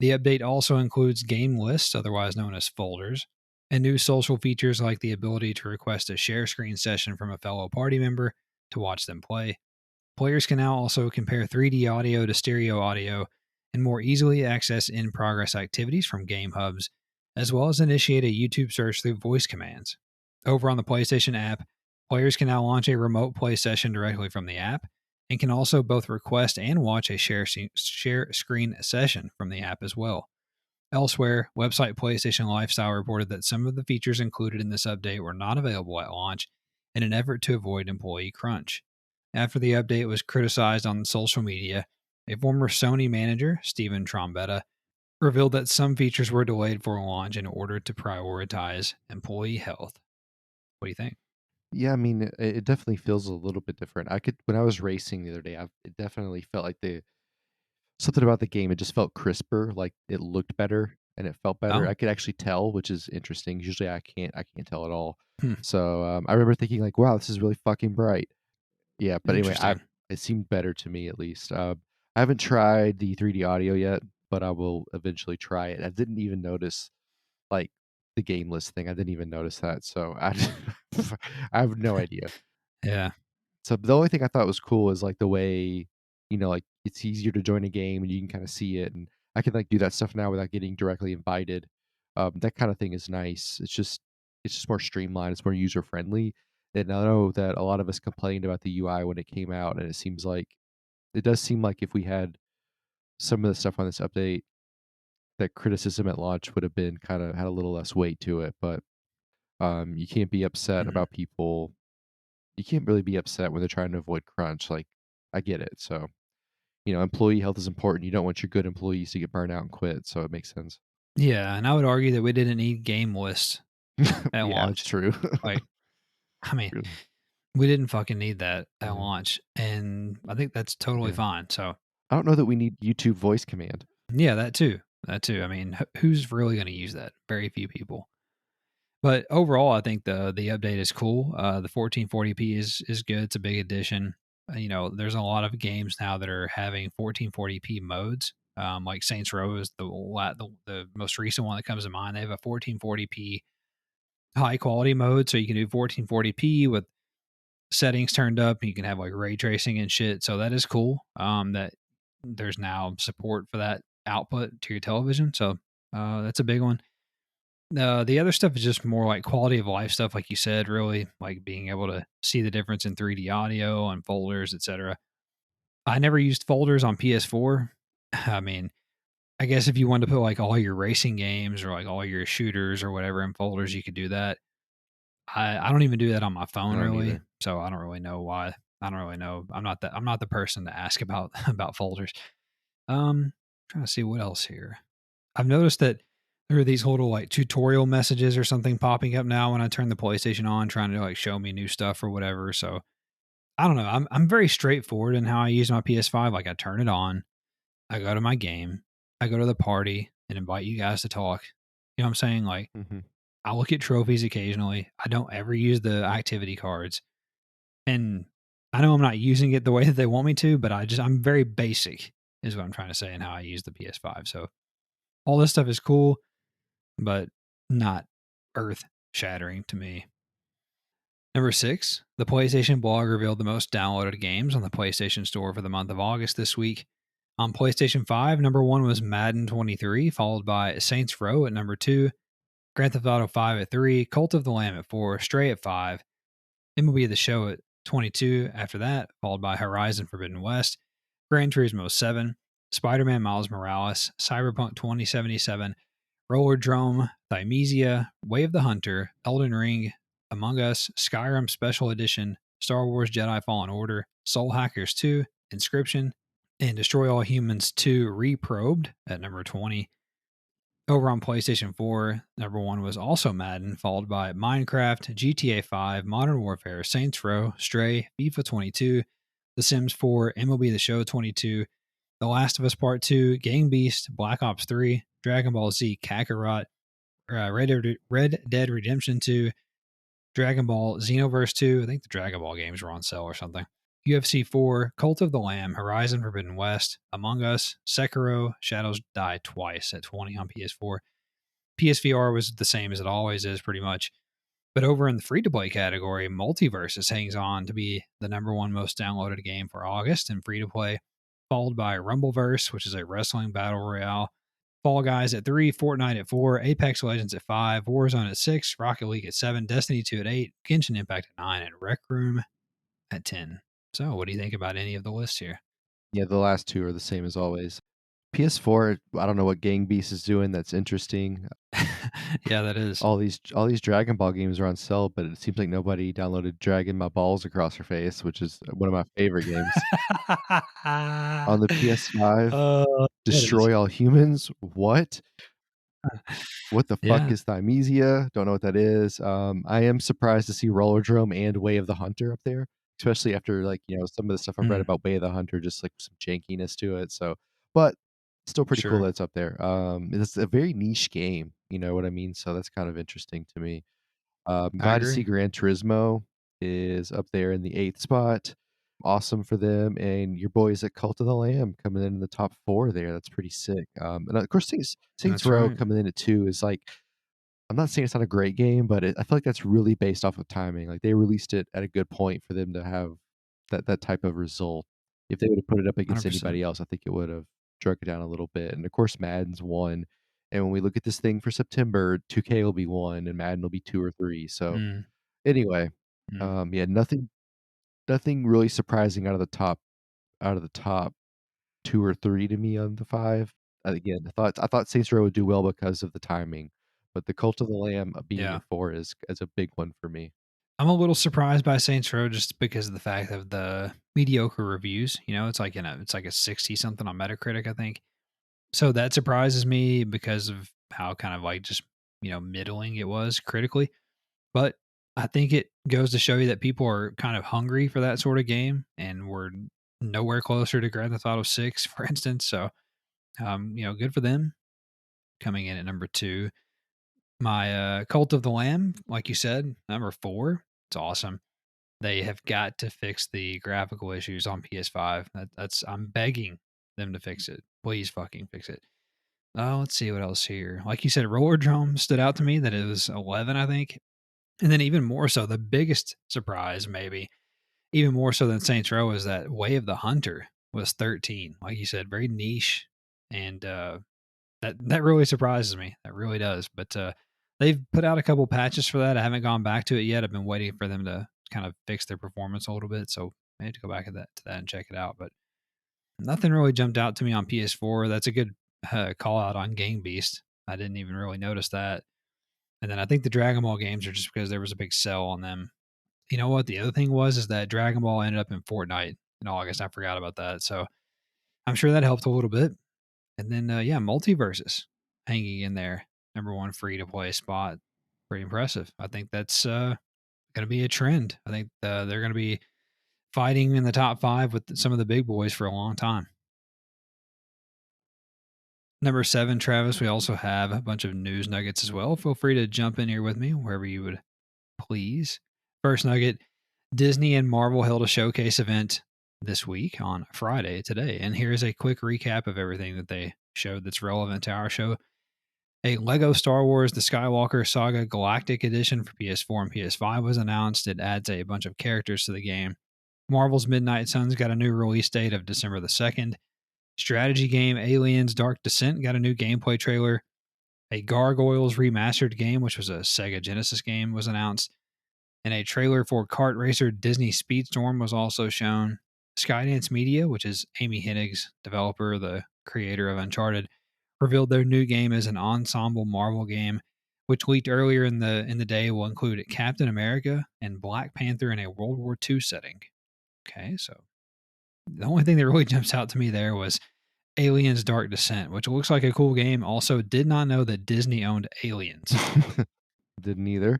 The update also includes game lists, otherwise known as folders, and new social features like the ability to request a share screen session from a fellow party member to watch them play. Players can now also compare 3D audio to stereo audio and more easily access in progress activities from game hubs, as well as initiate a YouTube search through voice commands. Over on the PlayStation app, players can now launch a remote play session directly from the app and can also both request and watch a share screen session from the app as well. Elsewhere, website PlayStation Lifestyle reported that some of the features included in this update were not available at launch in an effort to avoid employee crunch. After the update was criticized on social media, a former Sony manager, Steven Trombetta, revealed that some features were delayed for launch in order to prioritize employee health. What do you think? Yeah, I mean, it definitely feels a little bit different. I could when I was racing the other day, it definitely felt like the something about the game. It just felt crisper, like it looked better and it felt better. Oh, I could actually tell, which is interesting. Usually, I can't tell at all. hmm, So I remember thinking like, wow, this is really fucking bright. Yeah, but anyway, I interesting. it seemed better to me at least. I haven't tried the 3D audio yet, but I will eventually try it. I didn't even notice like the game list thing. I didn't even notice that, so I have no idea. Yeah. So the only thing I thought was cool is like the way, like it's easier to join a game and you can kind of see it, and I can like do that stuff now without getting directly invited. That kind of thing is nice. It's just more streamlined. It's more user friendly. And I know that a lot of us complained about the UI when it came out, and it does seem like if we had some of the stuff on this update, that criticism at launch would have been kind of had a little less weight to it. But you can't be upset Mhm. about people. You can't really be upset when they're trying to avoid crunch. Like I get it. So employee health is important. You don't want your good employees to get burned out and quit. So it makes sense. Yeah, and I would argue that we didn't need game lists at Yeah, launch. true. Like, I mean, True. we didn't fucking need that at Yeah. launch, and I think that's totally Yeah. fine. So, I don't know that we need YouTube voice command. yeah, that too. That too. I mean, who's really going to use that? Very few people. But overall, I think the update is cool. The 1440p is good. It's a big addition. There's a lot of games now that are having 1440p modes. Like Saints Row is the most recent one that comes to mind. They have a 1440p high quality mode, so you can do 1440p with settings turned up. You can have like ray tracing and shit. So that is cool. That there's now support for that output to your television. So that's a big one. The other stuff is just more like quality of life stuff, like you said, really like being able to see the difference in 3D audio and folders, etc. I never used folders on PS4. I mean, I guess if you wanted to put like all your racing games or like all your shooters or whatever in folders, you could do that. I don't even do that on my I phone don't really, either. so I don't really know why. I don't really know. I'm not the person to ask about about folders. Trying to see what else here. I've noticed that there are these little like tutorial messages or something popping up now when I turn the PlayStation on, trying to like show me new stuff or whatever. So I don't know. I'm very straightforward in how I use my PS5. Like I turn it on, I go to my game, I go to the party and invite you guys to talk. You know what I'm saying? Like Hmm. I look at trophies occasionally. I don't ever use the activity cards. And I know I'm not using it the way that they want me to, but I'm very basic is what I'm trying to say and how I use the PS5. So all this stuff is cool, but not earth shattering to me. Number 6, the PlayStation blog revealed the most downloaded games on the PlayStation Store for the month of August this week. On PlayStation 5, number 1 was Madden 23, followed by Saints Row at number 2, Grand Theft Auto 5 at 3, Cult of the Lamb at 4, Stray at 5, MLB The Show at 22 after that, followed by Horizon Forbidden West, Gran Turismo 7, Spider Man Miles Morales, Cyberpunk 2077, Roller Drome, Thymesia, Way of the Hunter, Elden Ring, Among Us, Skyrim Special Edition, Star Wars Jedi Fallen Order, Soul Hackers 2, Inscription, and Destroy All Humans 2 Reprobed at number 20. Over on PlayStation 4, number 1 was also Madden, followed by Minecraft, GTA 5, Modern Warfare, Saints Row, Stray, FIFA 22, The Sims 4, MLB The Show 22, The Last of Us Part 2, Gang Beast, Black Ops 3, Dragon Ball Z Kakarot, Red Dead Redemption 2, Dragon Ball Xenoverse 2. I think the Dragon Ball games were on sale or something. UFC 4, Cult of the Lamb, Horizon Forbidden West, Among Us, Sekiro, Shadows Die Twice at 20 on PS4. PSVR was the same as it always is, pretty much. But over in the free-to-play category, Multiverses hangs on to be the number one most downloaded game for August in free-to-play, followed by Rumbleverse, which is a wrestling battle royale, Fall Guys at 3, Fortnite at 4, Apex Legends at 5, Warzone at 6, Rocket League at 7, Destiny 2 at 8, Genshin Impact at 9, and Rec Room at 10. So what do you think about any of the lists here? Yeah, the last two are the same as always. PS4, I don't know what Gang Beast is doing that's interesting. Yeah, that is. All these Dragon Ball games are on sale, but it seems like nobody downloaded Dragging My Balls Across Her Face, which is one of my favorite games. On the PS5, That is. Destroy All Humans? What? What the fuck Yeah. is Thymesia? Don't know what that is. I am surprised to see Rollerdrome and Way of the Hunter up there, especially after some of the stuff I've read Mm, about Way of the Hunter, just like some jankiness to it. So, but still pretty cool sure. that it's up there. It's a very niche game, you know what I mean? So that's kind of interesting to me. I Glad to see agree. Gran Turismo is up there in the 8th spot. Awesome for them. And your boys at Cult of the Lamb coming in the top 4 there. That's pretty sick. And of course, Saints That's Row right. coming in at 2 is like, I'm not saying it's not a great game, but I feel like that's really based off of timing. Like they released it at a good point for them to have that type of result. If they would have put it up against 100%. anybody else, I think it would have drug it down a little bit. And of course, Madden's 1. And when we look at this thing for September, 2K will be 1 and Madden will be 2 or 3. So Mm, anyway, mm. yeah, nothing really surprising out of the top 2 or 3 to me on the 5. Again, I thought Saints Row would do well because of the timing, but the Cult of the Lamb being Yeah. at 4 is a big one for me. I'm a little surprised by Saints Row just because of the fact of the mediocre reviews. It's like it's like a 60 something on Metacritic, I think. So that surprises me because of how kind of like just, middling it was critically. But I think it goes to show you that people are kind of hungry for that sort of game, and we're nowhere closer to Grand Theft Auto 6, for instance. So, good for them coming in at number 2. My Cult of the Lamb, like you said, number 4. It's awesome. They have got to fix the graphical issues on PS5. I'm begging them to fix it. Please fucking fix it. Let's see what else here. Like you said, Roller Drum stood out to me that it was 11, I think. And then even more so, the biggest surprise, maybe even more so than Saints Row, is that Way of the Hunter was 13. Like you said, very niche, and that really surprises me. That really does. But they've put out a couple patches for that. I haven't gone back to it yet. I've been waiting for them to kind of fix their performance a little bit. So I need to go back to that and check it out. But nothing really jumped out to me on PS4. That's a good call out on Gang Beast. I didn't even really notice that. And then I think the Dragon Ball games are just because there was a big sell on them. You know what? The other thing was is that Dragon Ball ended up in Fortnite in August. I forgot about that. So I'm sure that helped a little bit. And then yeah, Multiverses hanging in there, number one free to play spot. Pretty impressive. I think that's going to be a trend. I think they're going to be fighting in the top 5 with some of the big boys for a long time. Number 7, Travis, we also have a bunch of news nuggets as well. Feel free to jump in here with me wherever you would please. First nugget, Disney and Marvel held a showcase event this week on Friday today. And here's a quick recap of everything that they showed that's relevant to our show. A Lego Star Wars The Skywalker Saga Galactic Edition for PS4 and PS5 was announced. It adds a bunch of characters to the game. Marvel's Midnight Suns got a new release date of December the 2nd. Strategy game Aliens Dark Descent got a new gameplay trailer. A Gargoyles remastered game, which was a Sega Genesis game, was announced. And a trailer for kart racer Disney Speedstorm was also shown. Skydance Media, which is Amy Hennig's developer, the creator of Uncharted, revealed their new game as an ensemble Marvel game, which leaked earlier in the day will include Captain America and Black Panther in a World War II setting. Okay, so the only thing that really jumps out to me there was Aliens Dark Descent, which looks like a cool game. Also, did not know that Disney owned Aliens. Didn't either.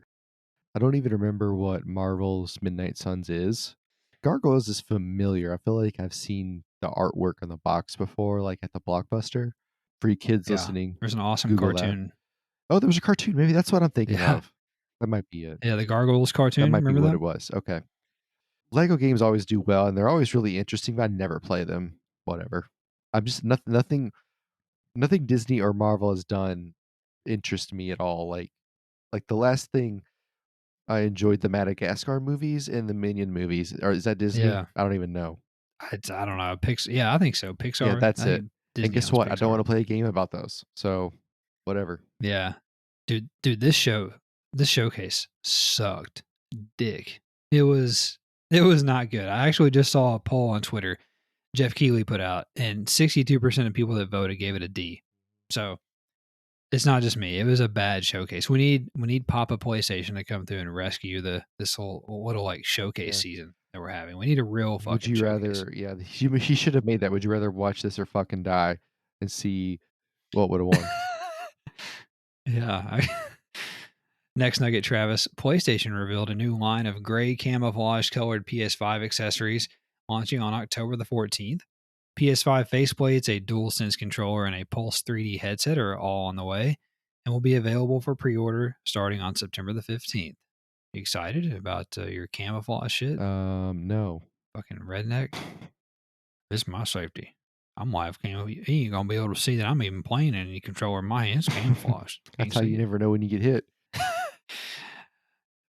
I don't even remember what Marvel's Midnight Suns is. Gargoyles is familiar. I feel like I've seen the artwork on the box before, like at the Blockbuster. For you kids Yeah, listening, there's an awesome Google that. cartoon. Oh, there was a cartoon. Maybe that's what I'm thinking Yeah, of. That might be it. Yeah, the Gargoyles That cartoon. might be Remember what that? it was. Okay. Lego games always do well, and they're always really interesting, but I never play them. Whatever. I'm just nothing Disney or Marvel has done interest me at all. Like the last thing I enjoyed the Madagascar movies and the Minion movies. Or is that Disney? Yeah. I don't even know. I don't know. Yeah, I think so. Yeah, Pixar. that's I it. think And Disney guess owns what? I don't want Pixar. to play a game about those. So, whatever. Yeah. Dude, this showcase sucked dick. It was not good. I actually just saw a poll on Twitter Jeff Keighley put out, and 62% of people that voted gave it a D. So it's not just me. It was a bad showcase. We need Papa PlayStation to come through and rescue this whole little like showcase Yeah. season that we're having. We need a real Would fucking you showcase. rather? Yeah, he should have made that. Would you rather watch this or fucking die and see what would have won? Yeah. Next nugget, Travis. PlayStation revealed a new line of gray camouflage colored PS5 accessories launching on October the 14th. PS5 faceplates, a DualSense controller, and a Pulse 3D headset are all on the way and will be available for pre order starting on September the 15th. You excited about your camouflage shit? No. Fucking redneck. This is my safety. I'm live cam. You ain't gonna be able to see that I'm even playing any controller in my hands camouflaged. Can't That's how you see never know when you get hit. it.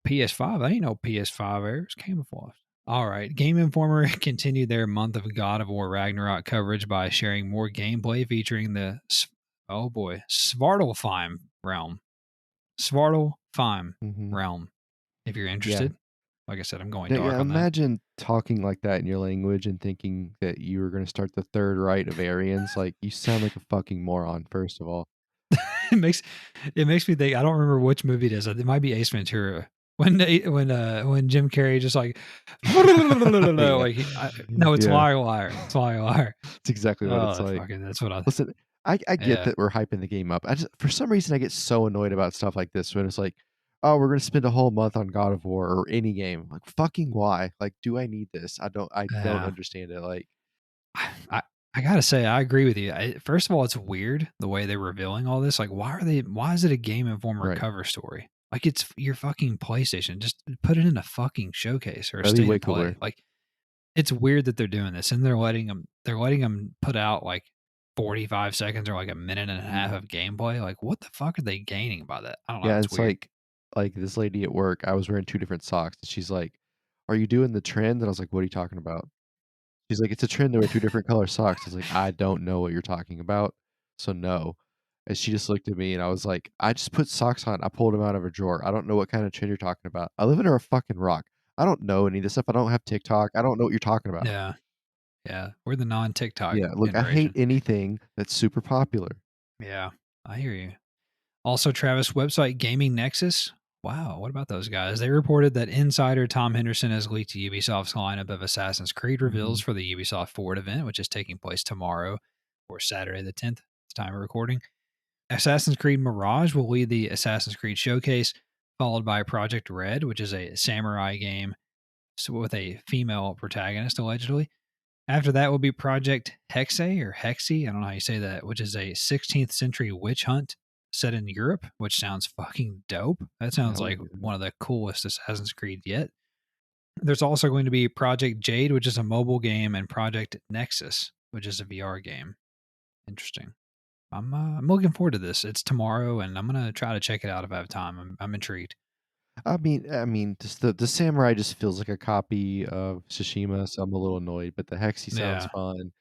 PS5, ain't no PS5 error. It's camouflage. All right. Game Informer continued their month of God of War Ragnarok coverage by sharing more gameplay featuring the Svartalfheim realm. Svartalfheim Hmm. realm. If you're Yeah. interested, like I said, I'm going Now, yeah. dark on that. Imagine talking like that in your language and thinking that you were going to start the third right of Aryans. Like, you sound like a fucking moron, first of all. it makes it makes me think. I don't remember which movie it is. It might be Ace Ventura. When Jim Carrey just like Yeah. like no, it's Yeah. liar liar. It's liar liar. It's exactly what Oh, it's like. that's what I. Listen, I get Yeah. that we're hyping the game up. I just, for some reason, I get so annoyed about stuff like this when it's like, oh, we're gonna spend a whole month on God of War or any game. Like, fucking why? Like, do I need this? I don't Yeah. understand it. Like, I I gotta say, I agree with you. First of all, it's weird the way they're revealing all this. Like, why is it a Game Informer right? cover story? Like, it's your fucking PlayStation. Just put it in a fucking showcase or a That'd be state way of play. cooler. Like, it's weird that they're doing this and they're letting them put out like 45 seconds or like a minute and a half Mhm. of gameplay. Like, what the fuck are they gaining by that? I don't know. Yeah, It's it's weird. like this lady at work. I was wearing two different socks, and she's like, "Are you doing the trend?" And I was like, "What are you talking about?" She's like, "It's a trend to wear two different color socks." I was like, "I don't know what you're talking about, so no." And she just looked at me, and I was like, "I just put socks on. I pulled them out of a drawer. I don't know what kind of trend you're talking about. I live under a fucking rock. I don't know any of this stuff. I don't have TikTok. I don't know what you're talking about." Yeah. Yeah. We're the non TikTok Yeah, look, I hate generation. anything that's super popular. Yeah. I hear you. Also, Travis, website Gaming Nexus. Wow, what about those guys? They reported that insider Tom Henderson has leaked Ubisoft's lineup of Assassin's Creed reveals Mhm. for the Ubisoft Forward event, which is taking place tomorrow or Saturday the 10th. It's time of recording. Assassin's Creed Mirage will lead the Assassin's Creed showcase, followed by Project Red, which is a samurai game with a female protagonist, allegedly. After that will be Project Hexe or Hexy, I don't know how you say that, which is a 16th century witch hunt set in Europe, which sounds fucking dope. That sounds Hell like yeah. one of the coolest Assassin's Creed yet. There's also going to be Project Jade, which is a mobile game, and Project Nexus, which is a VR game. Interesting. I'm looking forward to this. It's tomorrow, and I'm gonna try to check it out if I have time. I'm intrigued. I mean, just the samurai just feels like a copy of Tsushima, so I'm a little annoyed. But the Hexy sounds Yeah, fun.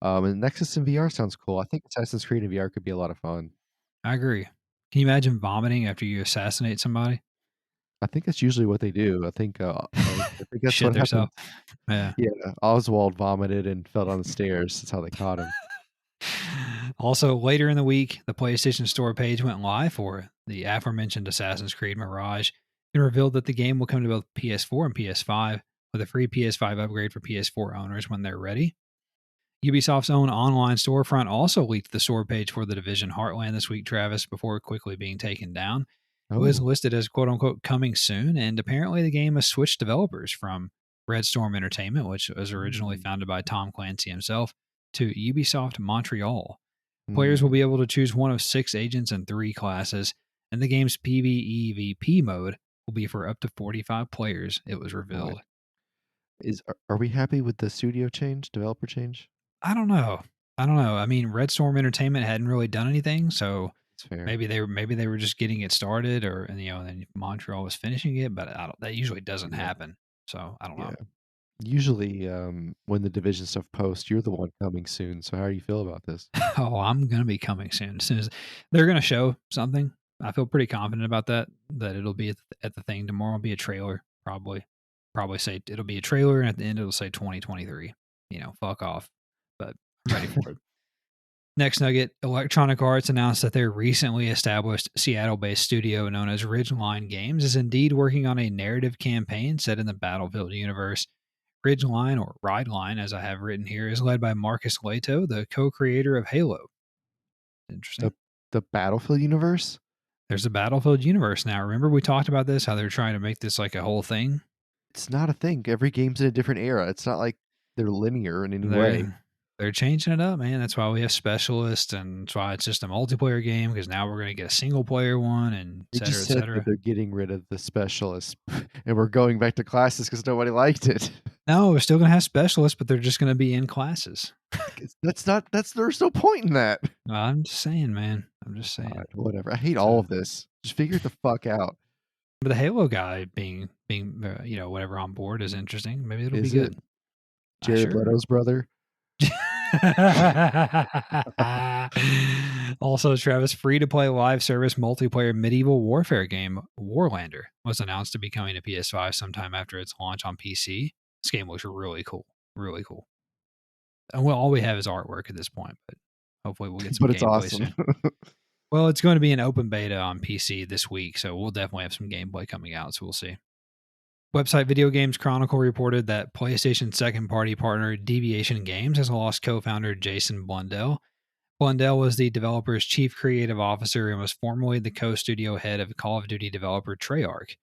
And Nexus in VR sounds cool. I think Assassin's Creed in VR could be a lot of fun. I agree. Can you imagine vomiting after you assassinate somebody? I think that's usually what they do. I think that's Shit what theirself. happened. Yeah. Yeah, Oswald vomited and fell down the stairs. That's how they caught him. Also, later in the week, the PlayStation Store page went live for the aforementioned Assassin's Creed Mirage and revealed that the game will come to both PS4 and PS5 with a free PS5 upgrade for PS4 owners when they're ready. Ubisoft's own online storefront also leaked the store page for the Division Heartland this week, Travis, before quickly being taken down. It was Oh. listed as quote unquote coming soon, and apparently the game has switched developers from Red Storm Entertainment, which was originally Mm, founded by Tom Clancy himself, to Ubisoft Montreal. Players will mm, be able to choose one of 6 agents and 3 classes, and the game's PvEVP mode will be for up to 45 players, it was What revealed. are we happy with the studio change, developer change? I don't know. I don't know. I mean, Red Storm Entertainment hadn't really done anything, so It's fair. maybe they were just getting it started, or and then Montreal was finishing it, but that usually doesn't Yeah, happen. So I don't yeah. know. Usually, when the Division stuff posts, you're the one coming soon, so how do you feel about this? Oh, I'm gonna be coming soon. As soon as they're gonna show something, I feel pretty confident about that. That it'll be at the thing tomorrow. Will be a trailer, probably say it'll be a trailer, and at the end it'll say 2023. Fuck off. But I'm ready for it. Next nugget: Electronic Arts announced that their recently established Seattle-based studio known as Ridgeline Games is indeed working on a narrative campaign set in the Battlefield universe. Ridgeline, or Rideline, as I have written here, is led by Marcus Leto, the co-creator of Halo. Interesting. The the Battlefield universe? There's a Battlefield universe now. Remember we talked about this, how they're trying to make this like a whole thing? It's not a thing. Every game's in a different era. It's not like they're linear in any way. They're changing it up, man. That's why we have specialists, and that's why it's just a multiplayer game, because now we're going to get a single player one, and et They cetera, just et said that cetera. they're getting rid of the specialists, and we're going back to classes because nobody liked it. No, we're still going to have specialists, but they're just going to be in classes. There's no point in that. I'm just saying, man. I'm just saying. God, whatever. I hate all So, of this. Just figure it the fuck out. but the Halo guy being whatever on board is interesting. Maybe it'll be Is it good. Jared Sure. Leto's brother? Also, Travis, free to play live service multiplayer medieval warfare game Warlander was announced to be coming to PS5 sometime after its launch on PC. This game looks really cool. Really cool. And all we have is artwork at this point, but hopefully we'll get some But it's gameplay awesome. soon. Well, it's going to be an open beta on PC this week, so we'll definitely have some gameplay coming out, so we'll see. Website Video Games Chronicle reported that PlayStation's second-party partner Deviation Games has lost co-founder Jason Blundell. Blundell was the developer's chief creative officer and was formerly the co-studio head of Call of Duty developer Treyarch.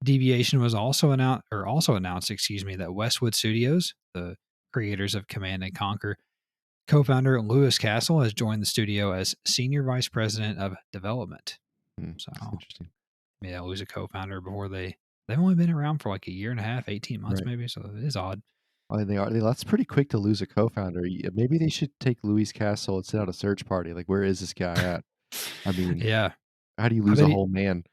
Deviation was also announced, that Westwood Studios, the creators of Command and Conquer, co-founder Lewis Castle has joined the studio as senior vice president of development. So, That's interesting. yeah, Louis a co-founder before they've only been around for like a year and a half, 18 months Right. maybe. So it is odd. Oh, that's pretty quick to lose a co-founder. Maybe they should take Louis Castle and set out a search party. Like, where is this guy at? I mean, Yeah, how do you I lose bet a he, whole man?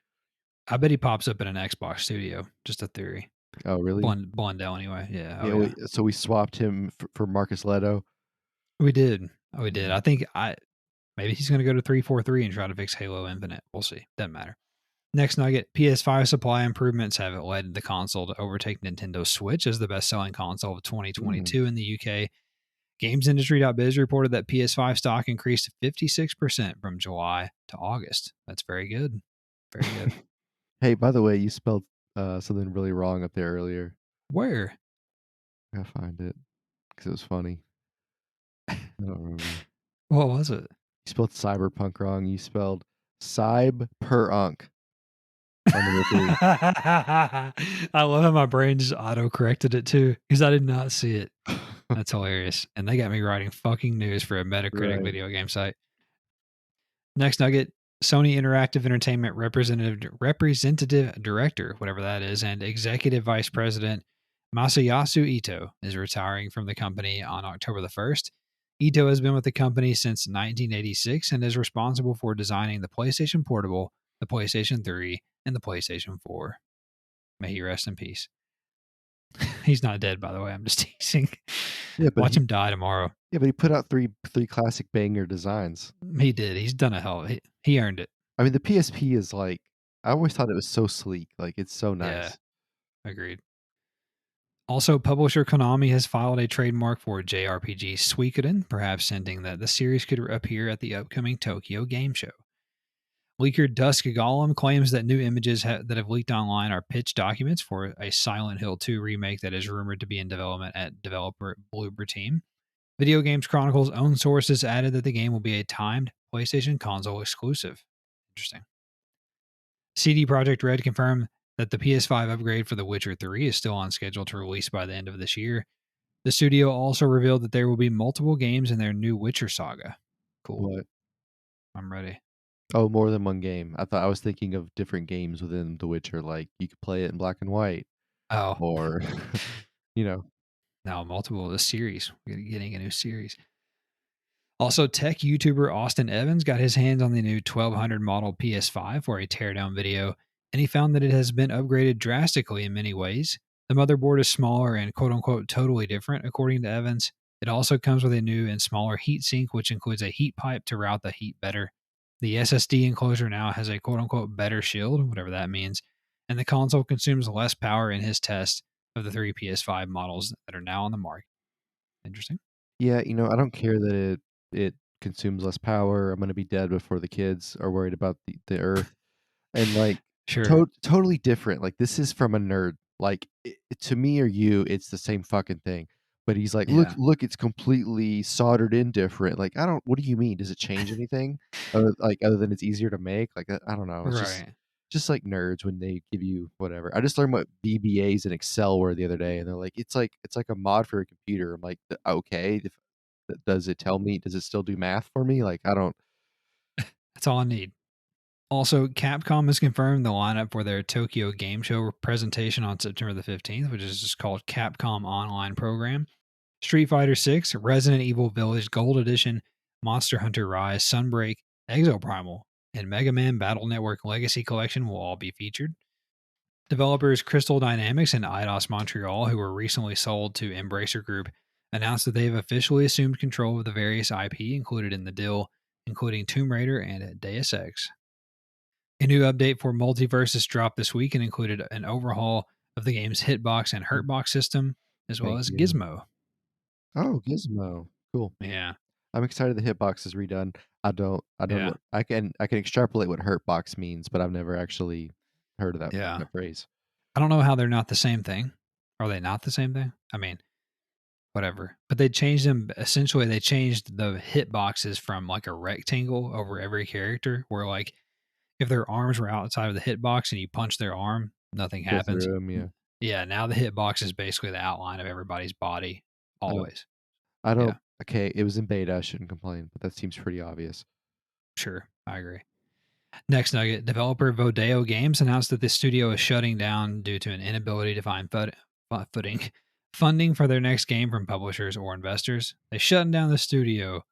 I bet he pops up in an Xbox studio. Just a theory. Oh, really? Blundell anyway. Yeah. Yeah. Oh yeah. So we swapped him for Marcus Leto. We did. Oh, we did. Mm. I think maybe he's going to go to 343 and try to fix Halo Infinite. We'll see. Doesn't matter. Next nugget: PS5 supply improvements have led the console to overtake Nintendo Switch as the best-selling console of 2022 in the UK. GamesIndustry.biz reported that PS5 stock increased 56% from July to August. That's very good. Very good. Hey, by the way, you spelled something really wrong up there earlier. Where? I gotta find it because it was funny. I don't remember. What was it? You spelled Cyberpunk wrong. You spelled Cyberpunk on number 3. I love how my brain just auto-corrected it too, because I did not see it. That's hilarious. And they got me writing fucking news for a Metacritic Right. video game site. Next nugget: Sony Interactive Entertainment representative director, whatever that is, and executive vice president Masayasu Ito is retiring from the company on October the 1st. Ito has been with the company since 1986 and is responsible for designing the PlayStation Portable, the PlayStation 3, and the PlayStation 4. May he rest in peace. He's not dead, by the way. I'm just teasing. Yeah, but Watch him die tomorrow. Yeah, but he put out three classic banger designs. He did. He's done a hell. He earned it. I mean, the PSP is like, I always thought it was so sleek. Like, it's so nice. Yeah, agreed. Also, publisher Konami has filed a trademark for JRPG Suikoden, perhaps hinting that the series could appear at the upcoming Tokyo Game Show. Leaker Dusk Golem claims that new images that have leaked online are pitch documents for a Silent Hill 2 remake that is rumored to be in development at developer Bloober Team. Video Games Chronicle's own sources added that the game will be a timed PlayStation console exclusive. Interesting. CD Projekt Red confirmed that the PS5 upgrade for The Witcher 3 is still on schedule to release by the end of this year. The studio also revealed that there will be multiple games in their new Witcher saga. Cool. What? I'm ready. Oh, more than one game. I was thinking of different games within The Witcher, like, you could play it in black and white Oh, or, you know. now multiple the series. We're getting a new series. Also, tech YouTuber Austin Evans got his hands on the new 1200 model PS5 for a teardown video, and he found that it has been upgraded drastically in many ways. The motherboard is smaller and quote unquote totally different, according to Evans. It also comes with a new and smaller heatsink, which includes a heat pipe to route the heat better. The SSD enclosure now has a quote unquote better shield, whatever that means, and the console consumes less power in his test of the three PS5 models that are now on the market. Interesting. Yeah, I don't care that it consumes less power. I'm gonna be dead before the kids are worried about the Earth. And, like, Sure. totally different, like, this is from a nerd, like, to me or you, it's the same fucking thing, but he's like, Yeah. look, it's completely soldered in different," like, I don't what do you mean? Does it change anything? Other than it's easier to make? Like, I don't know, it's Right. just like nerds when they give you whatever. I just learned what VBAs and Excel were the other day, and they're like, "It's like a mod for a computer." I'm like, Okay, if does it tell me does it still do math for me?" Like, I don't. That's all I need. Also, Capcom has confirmed the lineup for their Tokyo Game Show presentation on September the 15th, which is just called Capcom Online Program. Street Fighter 6, Resident Evil Village Gold Edition, Monster Hunter Rise, Sunbreak, Exoprimal, and Mega Man Battle Network Legacy Collection will all be featured. Developers Crystal Dynamics and Eidos Montreal, who were recently sold to Embracer Group, announced that they've officially assumed control of the various IP included in the deal, including Tomb Raider and Deus Ex. A new update for Multiverses dropped this week and included an overhaul of the game's hitbox and hurtbox system, as well Thank as you. Gizmo. Oh, Gizmo. Cool. Yeah, I'm excited the hitbox is redone. I don't know yeah, what I can extrapolate what hurtbox means, but I've never actually heard of that yeah. that phrase. I don't know how they're not the same thing. Are they not the same thing? I mean, whatever. But they changed them. Essentially, they changed the hitboxes from like a rectangle over every character, where like if their arms were outside of the hitbox and you punch their arm, nothing Go happens. through 'em, yeah. Yeah, now the hitbox is basically the outline of everybody's body, I don't always. I Yeah, don't okay, it was in beta, I shouldn't complain, but that seems pretty obvious. sure. I agree. Next nugget, developer Vodeo Games announced that the studio is shutting down due to an inability to find footing funding for their next game from publishers or investors. They shut down the studio.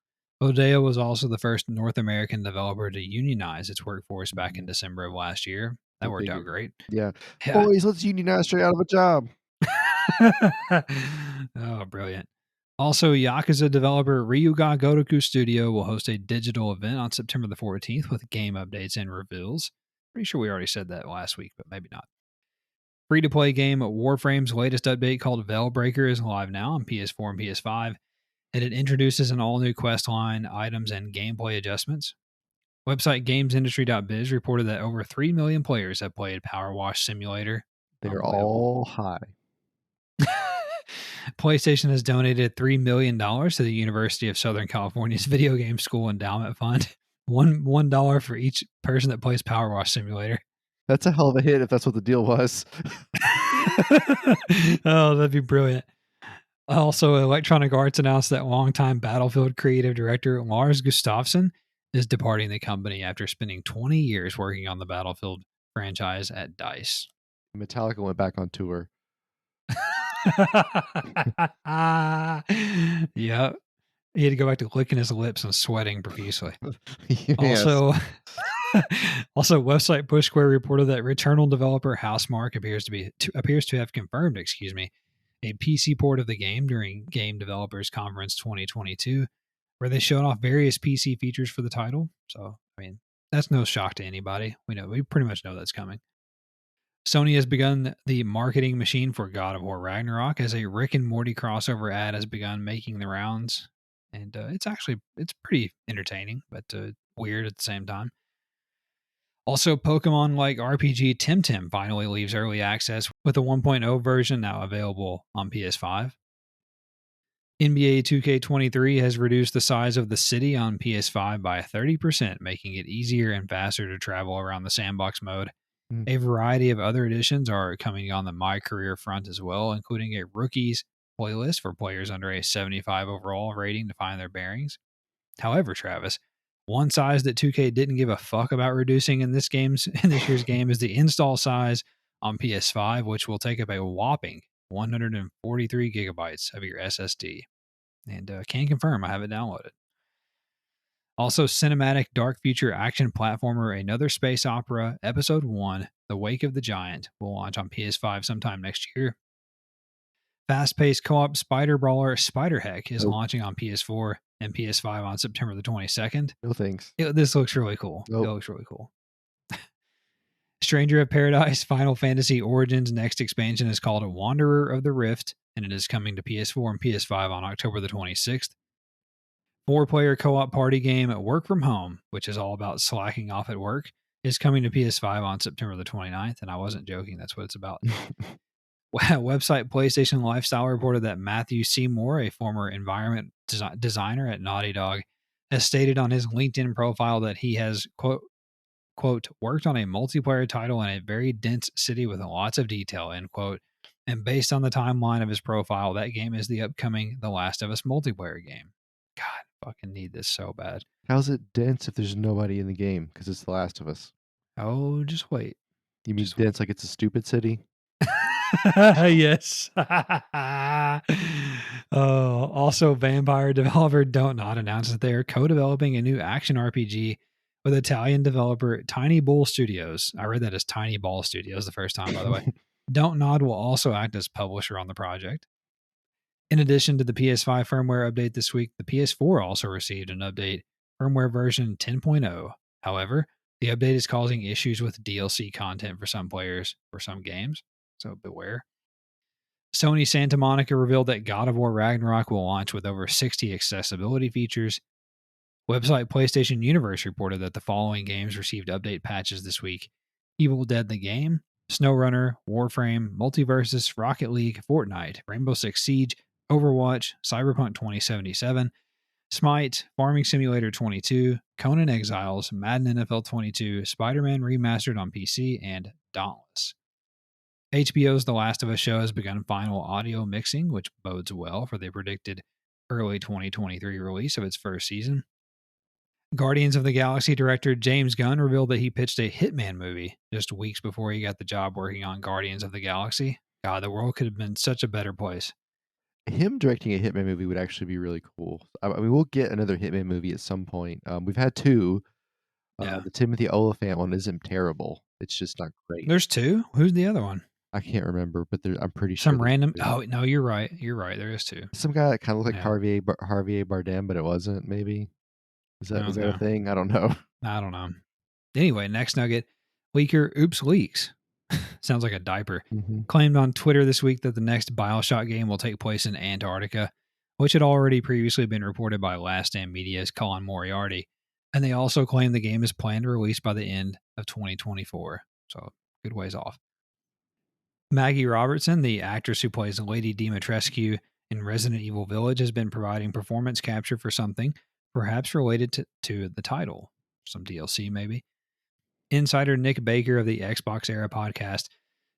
Vodeo was also the first North American developer to unionize its workforce back in Mhm. December of last year. That Go worked out figure. great. Yeah. Yeah. "Boys, let's unionize straight out of a job." Oh, brilliant. Also, Yakuza developer Ryuga Gotoku Studio will host a digital event on September the 14th with game updates and reveals. Pretty sure we already said that last week, but maybe not. Free to play game Warframe's latest update called Veilbreaker is live now on PS4 and PS5, and it introduces an all new quest line, items, and gameplay adjustments. Website GamesIndustry.biz reported that over 3 million players have played Power Wash Simulator. They're Unbelievable. all high. PlayStation has donated $3 million to the University of Southern California's Video Game School Endowment Fund. $1 for each person that plays Power Wash Simulator. That's a hell of a hit if that's what the deal was. Oh, that'd be brilliant. Also, Electronic Arts announced that longtime Battlefield creative director Lars Gustafsson is departing the company after spending 20 years working on the Battlefield franchise at DICE. Metallica went back on tour. Yep. He had to go back to licking his lips and sweating profusely. Yes. Also, website Push Square reported that Returnal developer Housemarque appears to have confirmed, a PC port of the game during Game Developers Conference 2022, where they showed off various PC features for the title. So, I mean, that's no shock to anybody. We pretty much know that's coming. Sony has begun the marketing machine for God of War Ragnarok as a Rick and Morty crossover ad has begun making the rounds, and it's pretty entertaining, but weird at the same time. Also, Pokemon like RPG Temtem finally leaves early access with a 1.0 version now available on PS5. NBA 2K23 has reduced the size of the city on PS5 by 30%, making it easier and faster to travel around the sandbox mode. Mm. A variety of other additions are coming on the My Career front as well, including a rookies playlist for players under a 75 overall rating to find their bearings. However, Travis, One size that 2K didn't give a fuck about reducing in this year's game is the install size on PS5, which will take up a whopping 143 gigabytes of your SSD. And can confirm I have it downloaded. Also, cinematic dark future action platformer Another Space Opera Episode 1, The Wake of the Giant, will launch on PS5 sometime next year. Fast-paced co-op spider brawler Spider-Heck is Nope. launching on PS4 and PS5 on September the 22nd. No thanks. This looks really cool. Nope. It looks really cool. Stranger of Paradise Final Fantasy Origins next expansion is called A Wanderer of the Rift, and it is coming to PS4 and PS5 on October the 26th. 4-player co-op party game Work From Home, which is all about slacking off at work, is coming to PS5 on September the 29th, and I wasn't joking. That's what it's about. Website PlayStation Lifestyle reported that Matthew Seymour, a former environment designer at Naughty Dog, has stated on his LinkedIn profile that he has, quote, worked on a multiplayer title in a very dense city with lots of detail, end quote. And based on the timeline of his profile, that game is the upcoming The Last of Us multiplayer game. God, fucking need this so bad. How's it dense if there's nobody in the game? Because it's The Last of Us. Oh, just wait. You mean dense like it's a stupid city? Yes. Also, Vampire developer Don't Not announced that they are co-developing a new action RPG with Italian developer Tiny Bull Studios. I read that as Tiny Ball Studios the first time, by the way. Don't Nod will also act as publisher on the project. In addition to the PS5 firmware update this week, the PS4 also received an update, firmware version 10.0. However, the update is causing issues with DLC content for some players for some games, so beware. Sony Santa Monica revealed that God of War Ragnarok will launch with over 60 accessibility features. Website PlayStation Universe reported that the following games received update patches this week: Evil Dead the Game, SnowRunner, Warframe, Multiversus, Rocket League, Fortnite, Rainbow Six Siege, Overwatch, Cyberpunk 2077, Smite, Farming Simulator 22, Conan Exiles, Madden NFL 22, Spider-Man Remastered on PC, and Dauntless. HBO's The Last of Us show has begun final audio mixing, which bodes well for the predicted early 2023 release of its first season. Guardians of the Galaxy director James Gunn revealed that he pitched a Hitman movie just weeks before he got the job working on Guardians of the Galaxy. God, the world could have been such a better place. Him directing a Hitman movie would actually be really cool. I mean, we'll get another Hitman movie at some point. We've had two. Yeah. The Timothy Olyphant one isn't terrible. It's just not great. There's two? Who's the other one? I can't remember, but I'm pretty sure. Some random. Oh, no, you're right. You're right. There is two. Some guy that kind of looked like Yeah. Javier Bardem, but it wasn't, maybe. Is that a Okay. thing? I don't know. I don't know. Anyway, next nugget. Leaker Oops Leaks. Sounds like a diaper. Claimed on Twitter this week that the next Bioshock game will take place in Antarctica, which had already previously been reported by Last Stand Media's Colin Moriarty. And they also claim the game is planned to release by the end of 2024. So, good ways off. Maggie Robertson, the actress who plays Lady Dimitrescu in Resident Evil Village, has been providing performance capture for something, perhaps related to the title. Some DLC, maybe. Insider Nick Baker of the Xbox Era podcast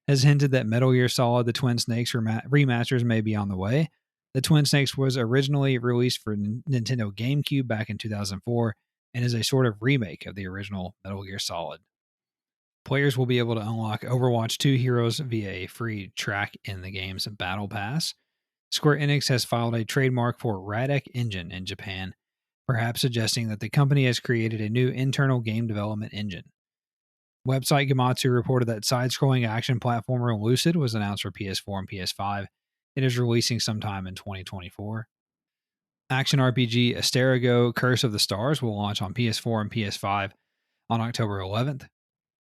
has hinted that Metal Gear Solid The Twin Snakes remasters may be on the way. The Twin Snakes was originally released for Nintendo GameCube back in 2004 and is a sort of remake of the original Metal Gear Solid. Players will be able to unlock Overwatch 2 heroes via a free track in the game's Battle Pass. Square Enix has filed a trademark for Radec Engine in Japan, perhaps suggesting that the company has created a new internal game development engine. Website Gematsu reported that side-scrolling action platformer Lucid was announced for PS4 and PS5. It is releasing sometime in 2024. Action RPG Asterigos Curse of the Stars will launch on PS4 and PS5 on October 11th.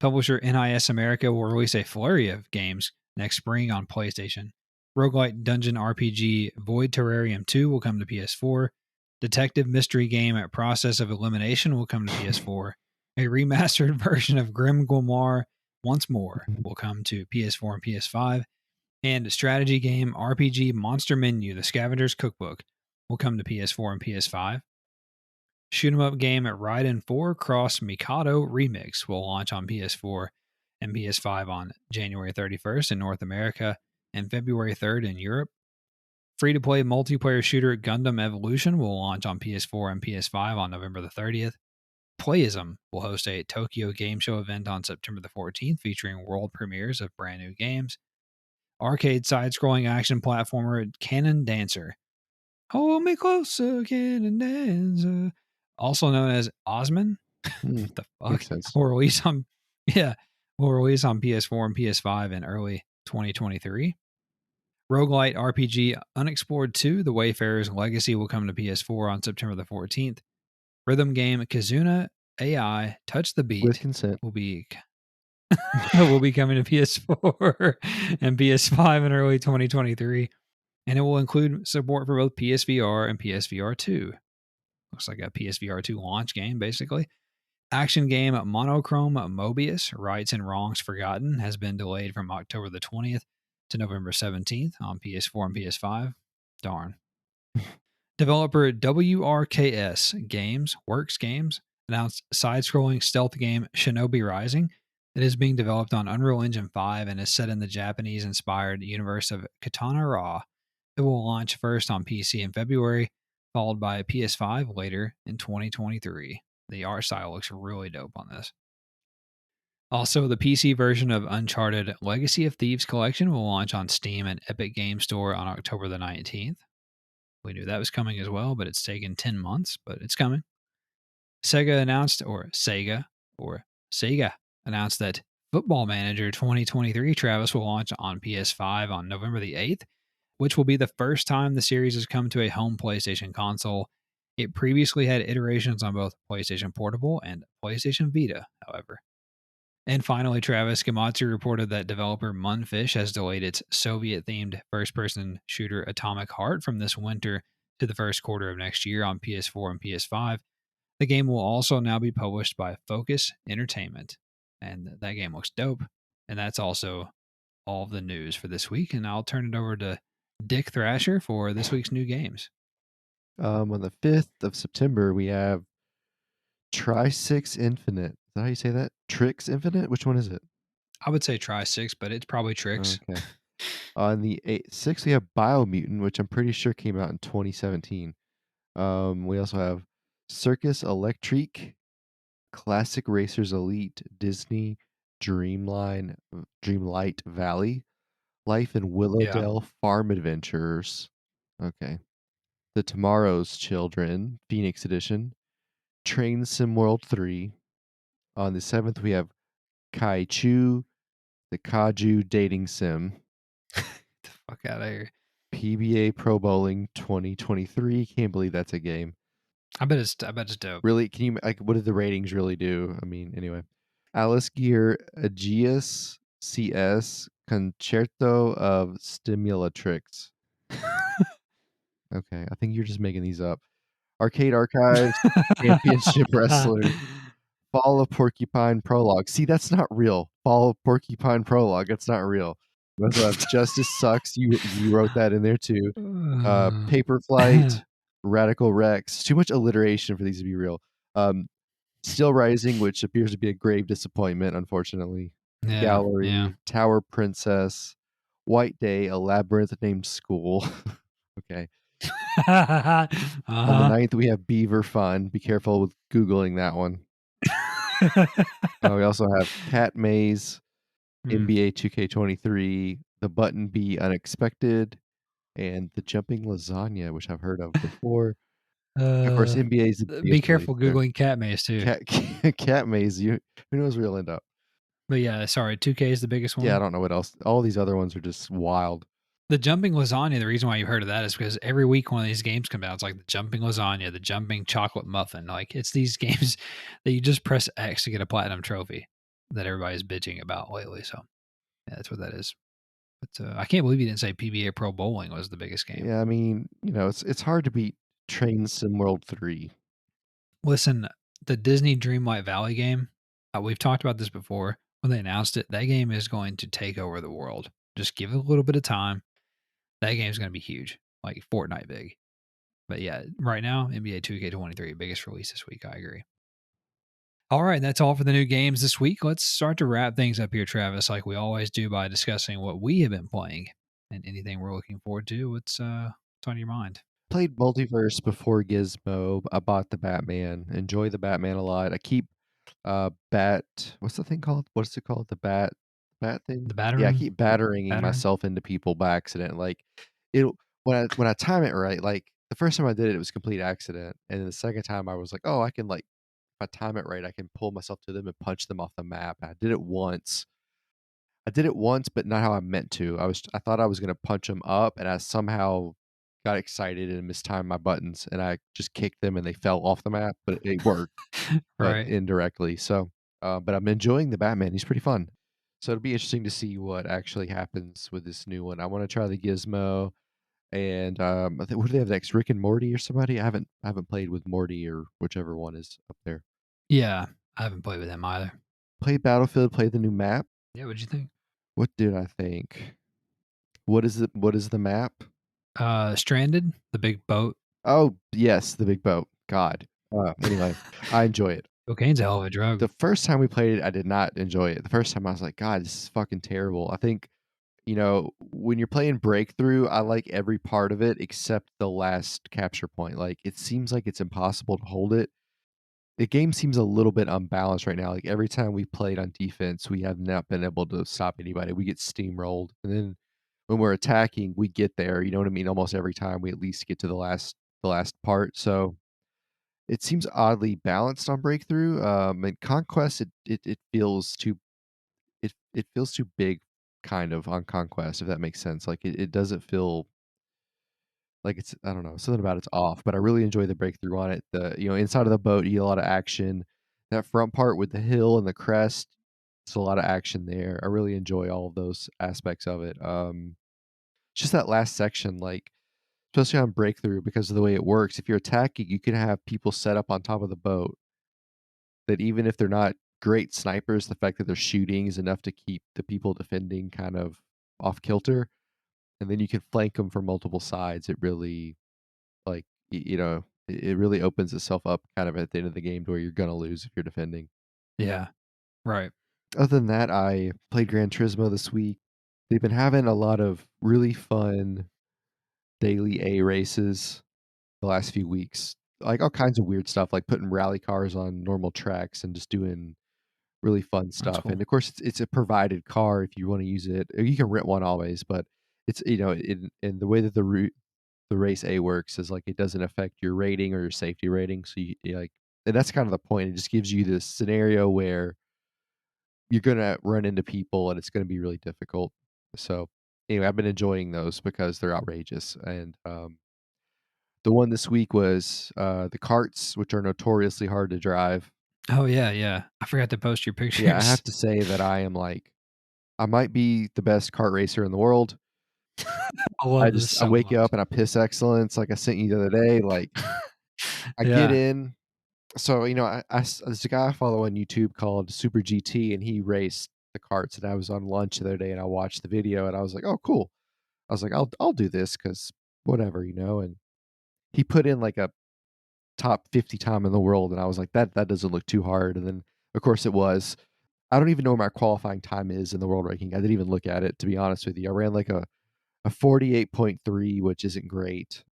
Publisher NIS America will release a flurry of games next spring on PlayStation. Roguelite dungeon RPG Void Terrarium 2 will come to PS4. Detective mystery game Process of Elimination will come to PS4. A remastered version of Grim Grimoire Once More will come to PS4 and PS5. And strategy game RPG Monster Menu, The Scavenger's Cookbook, will come to PS4 and PS5. Shoot 'em up game at Raiden 4 Cross Mikado Remix will launch on PS4 and PS5 on January 31st in North America and February 3rd in Europe. Free-to-play multiplayer shooter Gundam Evolution will launch on PS4 and PS5 on November the 30th. Playism will host a Tokyo Game Show event on September the 14th featuring world premieres of brand new games. Arcade side-scrolling action platformer Cannon Dancer. Hold me closer, Cannon Dancer. Also known as Osman. What the fuck? Makes sense. Will release on PS4 and PS5 in early 2023. Roguelite RPG Unexplored 2, The Wayfarer's Legacy will come to PS4 on September the 14th. Rhythm game Kazuna AI Touch the Beat With consent. will be coming to PS4 and PS5 in early 2023, and it will include support for both PSVR and PSVR 2. Looks like a PSVR 2 launch game, basically. Action game Monochrome Mobius Rights and Wrongs Forgotten has been delayed from October the 20th to November 17th on PS4 and PS5. Darn. Developer Works Games announced side-scrolling stealth game Shinobi Rising. It is being developed on Unreal Engine 5 and is set in the Japanese-inspired universe of Katana Raw. It will launch first on PC in February, followed by PS5 later in 2023. The art style looks really dope on this. Also, the PC version of Uncharted Legacy of Thieves Collection will launch on Steam and Epic Game Store on October the 19th. We knew that was coming as well, but it's taken 10 months, but it's coming. Sega announced that Football Manager 2023 Travis will launch on PS5 on November the 8th, which will be the first time the series has come to a home PlayStation console. It previously had iterations on both PlayStation Portable and PlayStation Vita, however. And finally, Travis Gamatsu reported that developer Munfish has delayed its Soviet-themed first-person shooter Atomic Heart from this winter to the first quarter of next year on PS4 and PS5. The game will also now be published by Focus Entertainment, and that game looks dope. And that's also all of the news for this week, and I'll turn it over to Dick Thrasher for this week's new games. On the 5th of September, we have Tri-6 Infinite. Is that how you say that? Trix Infinite? Which one is it? I would say try 6, but it's probably Tricks. Okay. On the 6th, we have Biomutant, which I'm pretty sure came out in 2017. We also have Circus Electrique, Classic Racers Elite, Disney, Dreamlight Valley, Life in Willowdale Farm Adventures. Okay. The Tomorrow's Children, Phoenix Edition, Train Sim World 3. On the 7th, we have Kaichu, the Kaju Dating Sim. The fuck out of here. PBA Pro Bowling 2023. Can't believe that's a game. I bet it's dope. Really? Can you what did the ratings really do? I mean, anyway. Alice Gear Aegeus CS Concerto of Stimulatrix. Okay, I think you're just making these up. Arcade Archives Championship Wrestler. Fall of Porcupine Prologue. See, that's not real. Fall of Porcupine Prologue. That's not real. We also have Justice Sucks. You wrote that in there too. Paper Flight, Radical Rex. Too much alliteration for these to be real. Still Rising, which appears to be a grave disappointment, unfortunately. Gallery, Tower Princess, White Day, a labyrinth named School. Okay. On the 9th, we have Beaver Fun. Be careful with Googling that one. We also have Cat Maze, NBA 2K23, The Button Bee Unexpected, and The Jumping Lasagna, which I've heard of before. Of course, NBA's be careful Googling Cat Maze too. Cat Maze, who knows where you'll end up. But yeah, sorry, 2K is the biggest one. Yeah, I don't know what else. All these other ones are just wild. The Jumping Lasagna, the reason why you heard of that is because every week one of these games come out, it's like the Jumping Lasagna, the Jumping Chocolate Muffin. Like, it's these games that you just press X to get a platinum trophy that everybody's bitching about lately. So, yeah, that's what that is. But I can't believe you didn't say PBA Pro Bowling was the biggest game. Yeah, I mean, it's hard to beat Train Sim World 3. Listen, the Disney Dreamlight Valley game, we've talked about this before. When they announced it, that game is going to take over the world. Just give it a little bit of time. That game's going to be huge, like Fortnite big. But yeah, right now, NBA 2K23, biggest release this week. I agree. All right, that's all for the new games this week. Let's start to wrap things up here, Travis, like we always do by discussing what we have been playing and anything we're looking forward to. What's on your mind? Played Multiverse before Gizmo. I bought the Batman. Enjoy the Batman a lot. I keep bat what's the thing called? What's it called? The bat thing? The Yeah, I battering, keep batteringing battering. myself into people by accident. Like it'll when I time it right, like the first time I did it, it was a complete accident. And then the second time I was like, oh, I can like if I time it right, I can pull myself to them and punch them off the map. And I did it once. I did it once, but not how I meant to. I thought I was gonna punch them up, and I somehow got excited and mistimed my buttons, and I just kicked them, and they fell off the map. But it worked, but Right. indirectly. So, but I'm enjoying the Batman. He's pretty fun. So it'll be interesting to see what actually happens with this new one. I want to try the Gizmo, and I think what do they have next? Rick and Morty or somebody? I haven't played with Morty or whichever one is up there. Yeah, I haven't played with them either. Played Battlefield. Played the new map. Yeah, what'd you think? What did I think? What is the map? Stranded, the big boat. Oh, yes, the big boat. God. Anyway, I enjoy it. Cocaine's a hell of a drug. The first time we played it, I did not enjoy it. The first time I was like, God, this is fucking terrible. I think, when you're playing Breakthrough, I like every part of it except the last capture point. Like, it seems like it's impossible to hold it. The game seems a little bit unbalanced right now. Like, every time we played on defense, we have not been able to stop anybody. We get steamrolled. And then when we're attacking, we get there. You know what I mean? Almost every time we at least get to the last part. So it seems oddly balanced on Breakthrough. And Conquest, it feels too big, kind of on Conquest, if that makes sense. Like it doesn't feel like it's I don't know something about it's off. But I really enjoy the Breakthrough on it. The inside of the boat, you get a lot of action. That front part with the hill and the crest, it's a lot of action there. I really enjoy all of those aspects of it. It's just that last section, like especially on Breakthrough, because of the way it works. If you're attacking, you can have people set up on top of the boat that even if they're not great snipers, the fact that they're shooting is enough to keep the people defending kind of off kilter. And then you can flank them from multiple sides. It really, like, it really opens itself up kind of at the end of the game to where you're going to lose if you're defending. Yeah, right. Other than that, I played Gran Turismo this week. They've been having a lot of really fun daily A races the last few weeks. Like all kinds of weird stuff, like putting rally cars on normal tracks and just doing really fun That's stuff. cool. And of course, it's a provided car if you want to use it. You can rent one always, but it's in the way that the race A works is like it doesn't affect your rating or your safety rating. So you like, and that's kind of the point. It just gives you this scenario where you're gonna run into people and it's gonna be really difficult. So anyway, I've been enjoying those because they're outrageous. And the one this week was the carts, which are notoriously hard to drive. Oh yeah, yeah. I forgot to post your Yeah, I pictures. have to say that I might be the best kart racer in the world. I I love this just I so wake much. up and I piss excellence like I sent you the other day. Like I get Yeah, in. So, there's a guy I follow on YouTube called Super GT, and he raced the carts. And I was on lunch the other day and I watched the video and I was like, oh, cool. I was like, I'll do this because whatever. And he put in like a top 50 time in the world. And I was like, that doesn't look too hard. And then, of course, it was. I don't even know where my qualifying time is in the world ranking. I didn't even look at it, to be honest with you. I ran like a 48.3, which isn't great.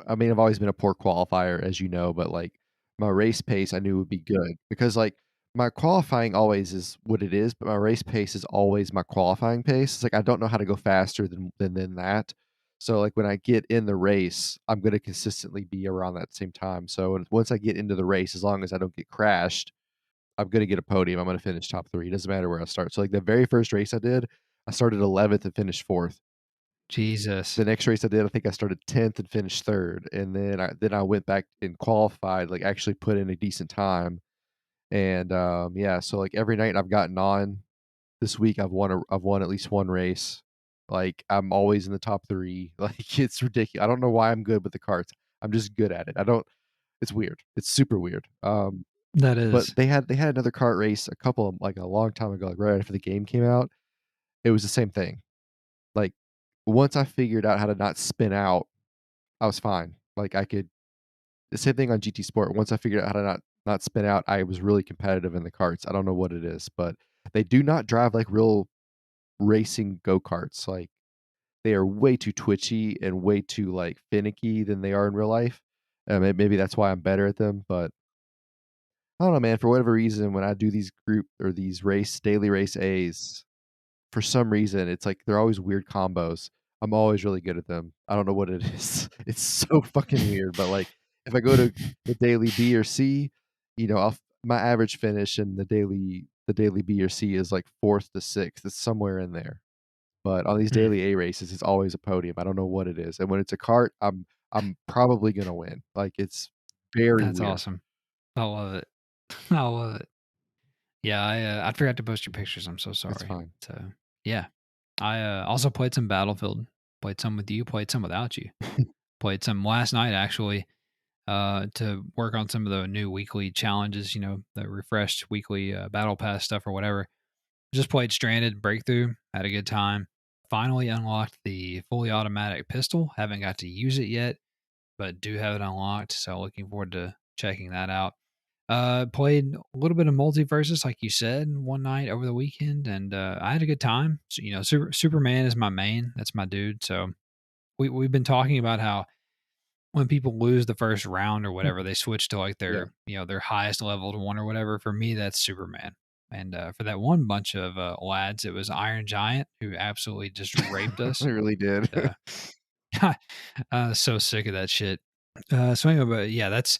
I mean, I've always been a poor qualifier, as you know, but like my race pace I knew would be good because like my qualifying always is what it is, but my race pace is always my qualifying pace. It's like I don't know how to go faster than that. So like when I get in the race, I'm going to consistently be around that same time. So once I get into the race, as long as I don't get crashed, I'm going to get a podium. I'm going to finish top 3. It doesn't matter where I start. So like the very first race I did, I started 11th and finished 4th. Jesus. The next race I did, I think I started 10th and finished 3rd, and then I went back and qualified, like, actually put in a decent time, and, yeah, so, like, every night I've gotten on this week, I've won at least 1 race. Like, I'm always in the top 3. Like, it's ridiculous. I don't know why I'm good with the carts. I'm just good at it. I don't It's weird. It's super weird. That But is. they had another kart race a long time ago, like, right after the game came out. It was the same thing. Like, once I figured out how to not spin out, I was fine. Like, I could the same thing on GT Sport. Once I figured out how to not spin out, I was really competitive in the karts. I don't know what it is, but they do not drive like real racing go-karts. Like, they are way too twitchy and way too, like, finicky than they are in real life. Maybe that's why I'm better at them, but I don't know, man, for whatever reason, when I do these group or these daily race A's, for some reason, it's like they're always weird combos. I'm always really good at them. I don't know what it is. It's so fucking weird, but, like, if I go to the daily B or C, my average finish in the daily B or C is, like, 4th to 6th. It's somewhere in there. But on these Mm, daily A races, it's always a podium. I don't know what it is. And when it's a kart, I'm probably gonna win. Like, it's very that's weird. awesome. I love it. I love it. Yeah, I forgot to post your pictures. I'm so It's sorry. fine. So yeah, I also played some Battlefield. Played some with you. Played some without you. Played some last night actually. To work on some of the new weekly challenges. You know, the refreshed weekly battle pass stuff or whatever. Just played Stranded Breakthrough. Had a good time. Finally unlocked the fully automatic pistol. Haven't got to use it yet, but do have it unlocked. So looking forward to checking that out. Played a little bit of multiverses, like you said, one night over the weekend, and I had a good time. So, you know, Superman is my main. That's my dude. So we've been talking about how when people lose the first round or whatever, they switch to like Yeah. their highest leveled one or whatever. For me, that's Superman. And for that one bunch of lads, it was Iron Giant who absolutely just raped I us. really did. Uh, so sick of that shit. So anyway, but yeah, that's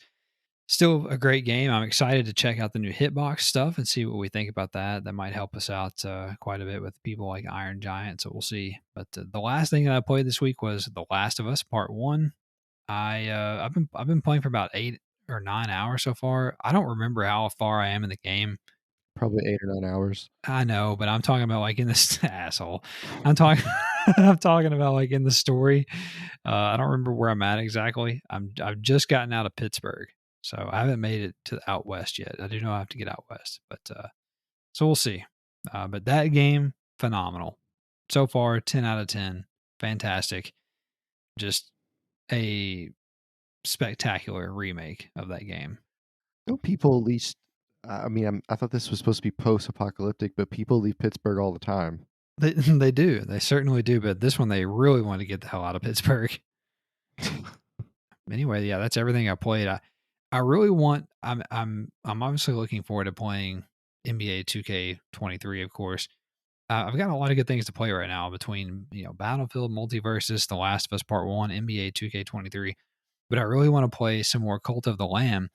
still a great game. I'm excited to check out the new Hitbox stuff and see what we think about that. That might help us out quite a bit with people like Iron Giant. So we'll see. But the last thing that I played this week was The Last of Us Part One. I've been playing for about 8 or 9 hours so far. I don't remember how far I am in the game. Probably 8 or 9 hours. I know, but I'm talking about like in this asshole. I'm talking I'm talking about like in the story. I don't remember where I'm at exactly. I've just gotten out of Pittsburgh. So I haven't made it to out west yet. I do know I have to get out west, but so we'll see. But that game, phenomenal. So far, 10 out of 10. Fantastic. Just a spectacular remake of that game. Don't people least I mean, I thought this was supposed to be post-apocalyptic, but people leave Pittsburgh all the time. They they do. They certainly do, but this one they really want to get the hell out of Pittsburgh. Anyway, yeah, that's everything I played. I really want I'm obviously looking forward to playing NBA 2K23, of course. I've got a lot of good things to play right now between, you know, Battlefield, Multiversus, The Last of Us Part 1, NBA 2K23. But I really want to play some more Cult of the Lamb,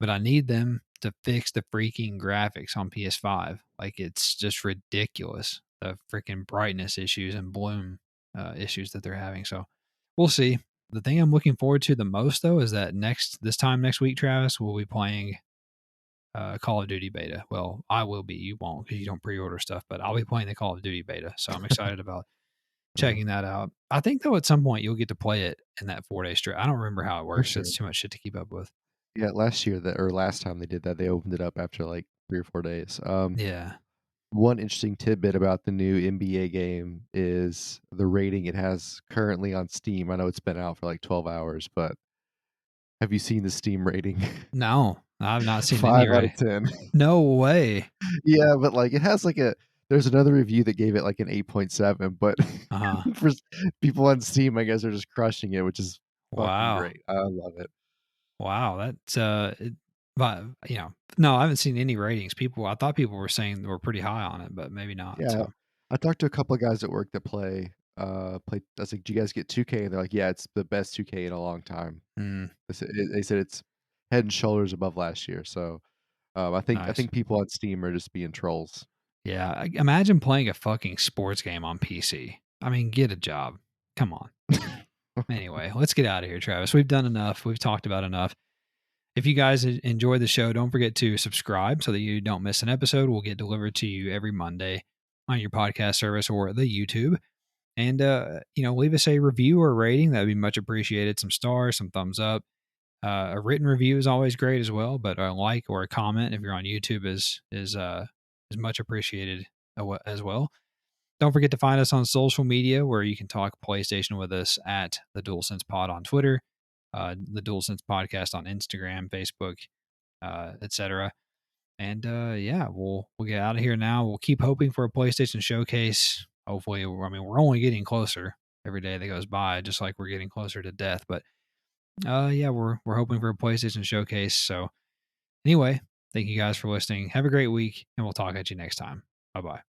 but I need them to fix the freaking graphics on PS5. Like it's just ridiculous. The freaking brightness issues and bloom issues that they're having. So we'll see. The thing I'm looking forward to the most though is that this time next week, Travis, we'll be playing Call of Duty beta. Well, I will be. You won't because you don't pre-order stuff, but I'll be playing the Call of Duty beta. So I'm excited about Uh, checking that out. I think though at some point you'll get to play it in that 4 day straight. I don't remember how it for works. sure. It's too much shit to keep up with. Yeah, last time they did that, they opened it up after, like, 3 or 4 days. Yeah. One interesting tidbit about the new NBA game is the rating it has currently on Steam. I know it's been out for, like, 12 hours, but have you seen the Steam rating? No, I've not seen any 5 out of rating. 10. No way. Yeah, but, like, it has, like, there's another review that gave it, like, an 8.7, but Uh-huh. for people on Steam, I guess, are just crushing it, which is fucking Wow. great. I love it. Wow, that's, but, you know, no, I haven't seen any ratings. I thought people were saying they were pretty high on it, but maybe not, Yeah, so, I talked to a couple of guys at work that play I was like, "Do you guys get 2K?" And they're like, "Yeah, it's the best 2K in a long time." mm, They said it's head and shoulders above last year, so, I nice. think people on Steam are just being trolls. Yeah, imagine playing a fucking sports game on PC. I mean, get a job. Come on. Anyway, let's get out of here, Travis. We've done enough. We've talked about enough. If you guys enjoyed the show, don't forget to subscribe so that you don't miss an episode. We'll get delivered to you every Monday on your podcast service or the YouTube. And, you know, leave us a review or a rating. That'd be much appreciated. Some stars, some thumbs up. A written review is always great as well, but a like or a comment if you're on YouTube is much appreciated as well. Don't forget to find us on social media where you can talk PlayStation with us at the DualSense Pod on Twitter, the DualSense Podcast on Instagram, Facebook, etc. And yeah, we'll get out of here now. We'll keep hoping for a PlayStation showcase. Hopefully, I mean we're only getting closer. every day that goes by, just like we're getting closer to death. But yeah, we're hoping for a PlayStation showcase. So anyway, thank you guys for listening. Have a great week, and we'll talk at you next time. Bye bye.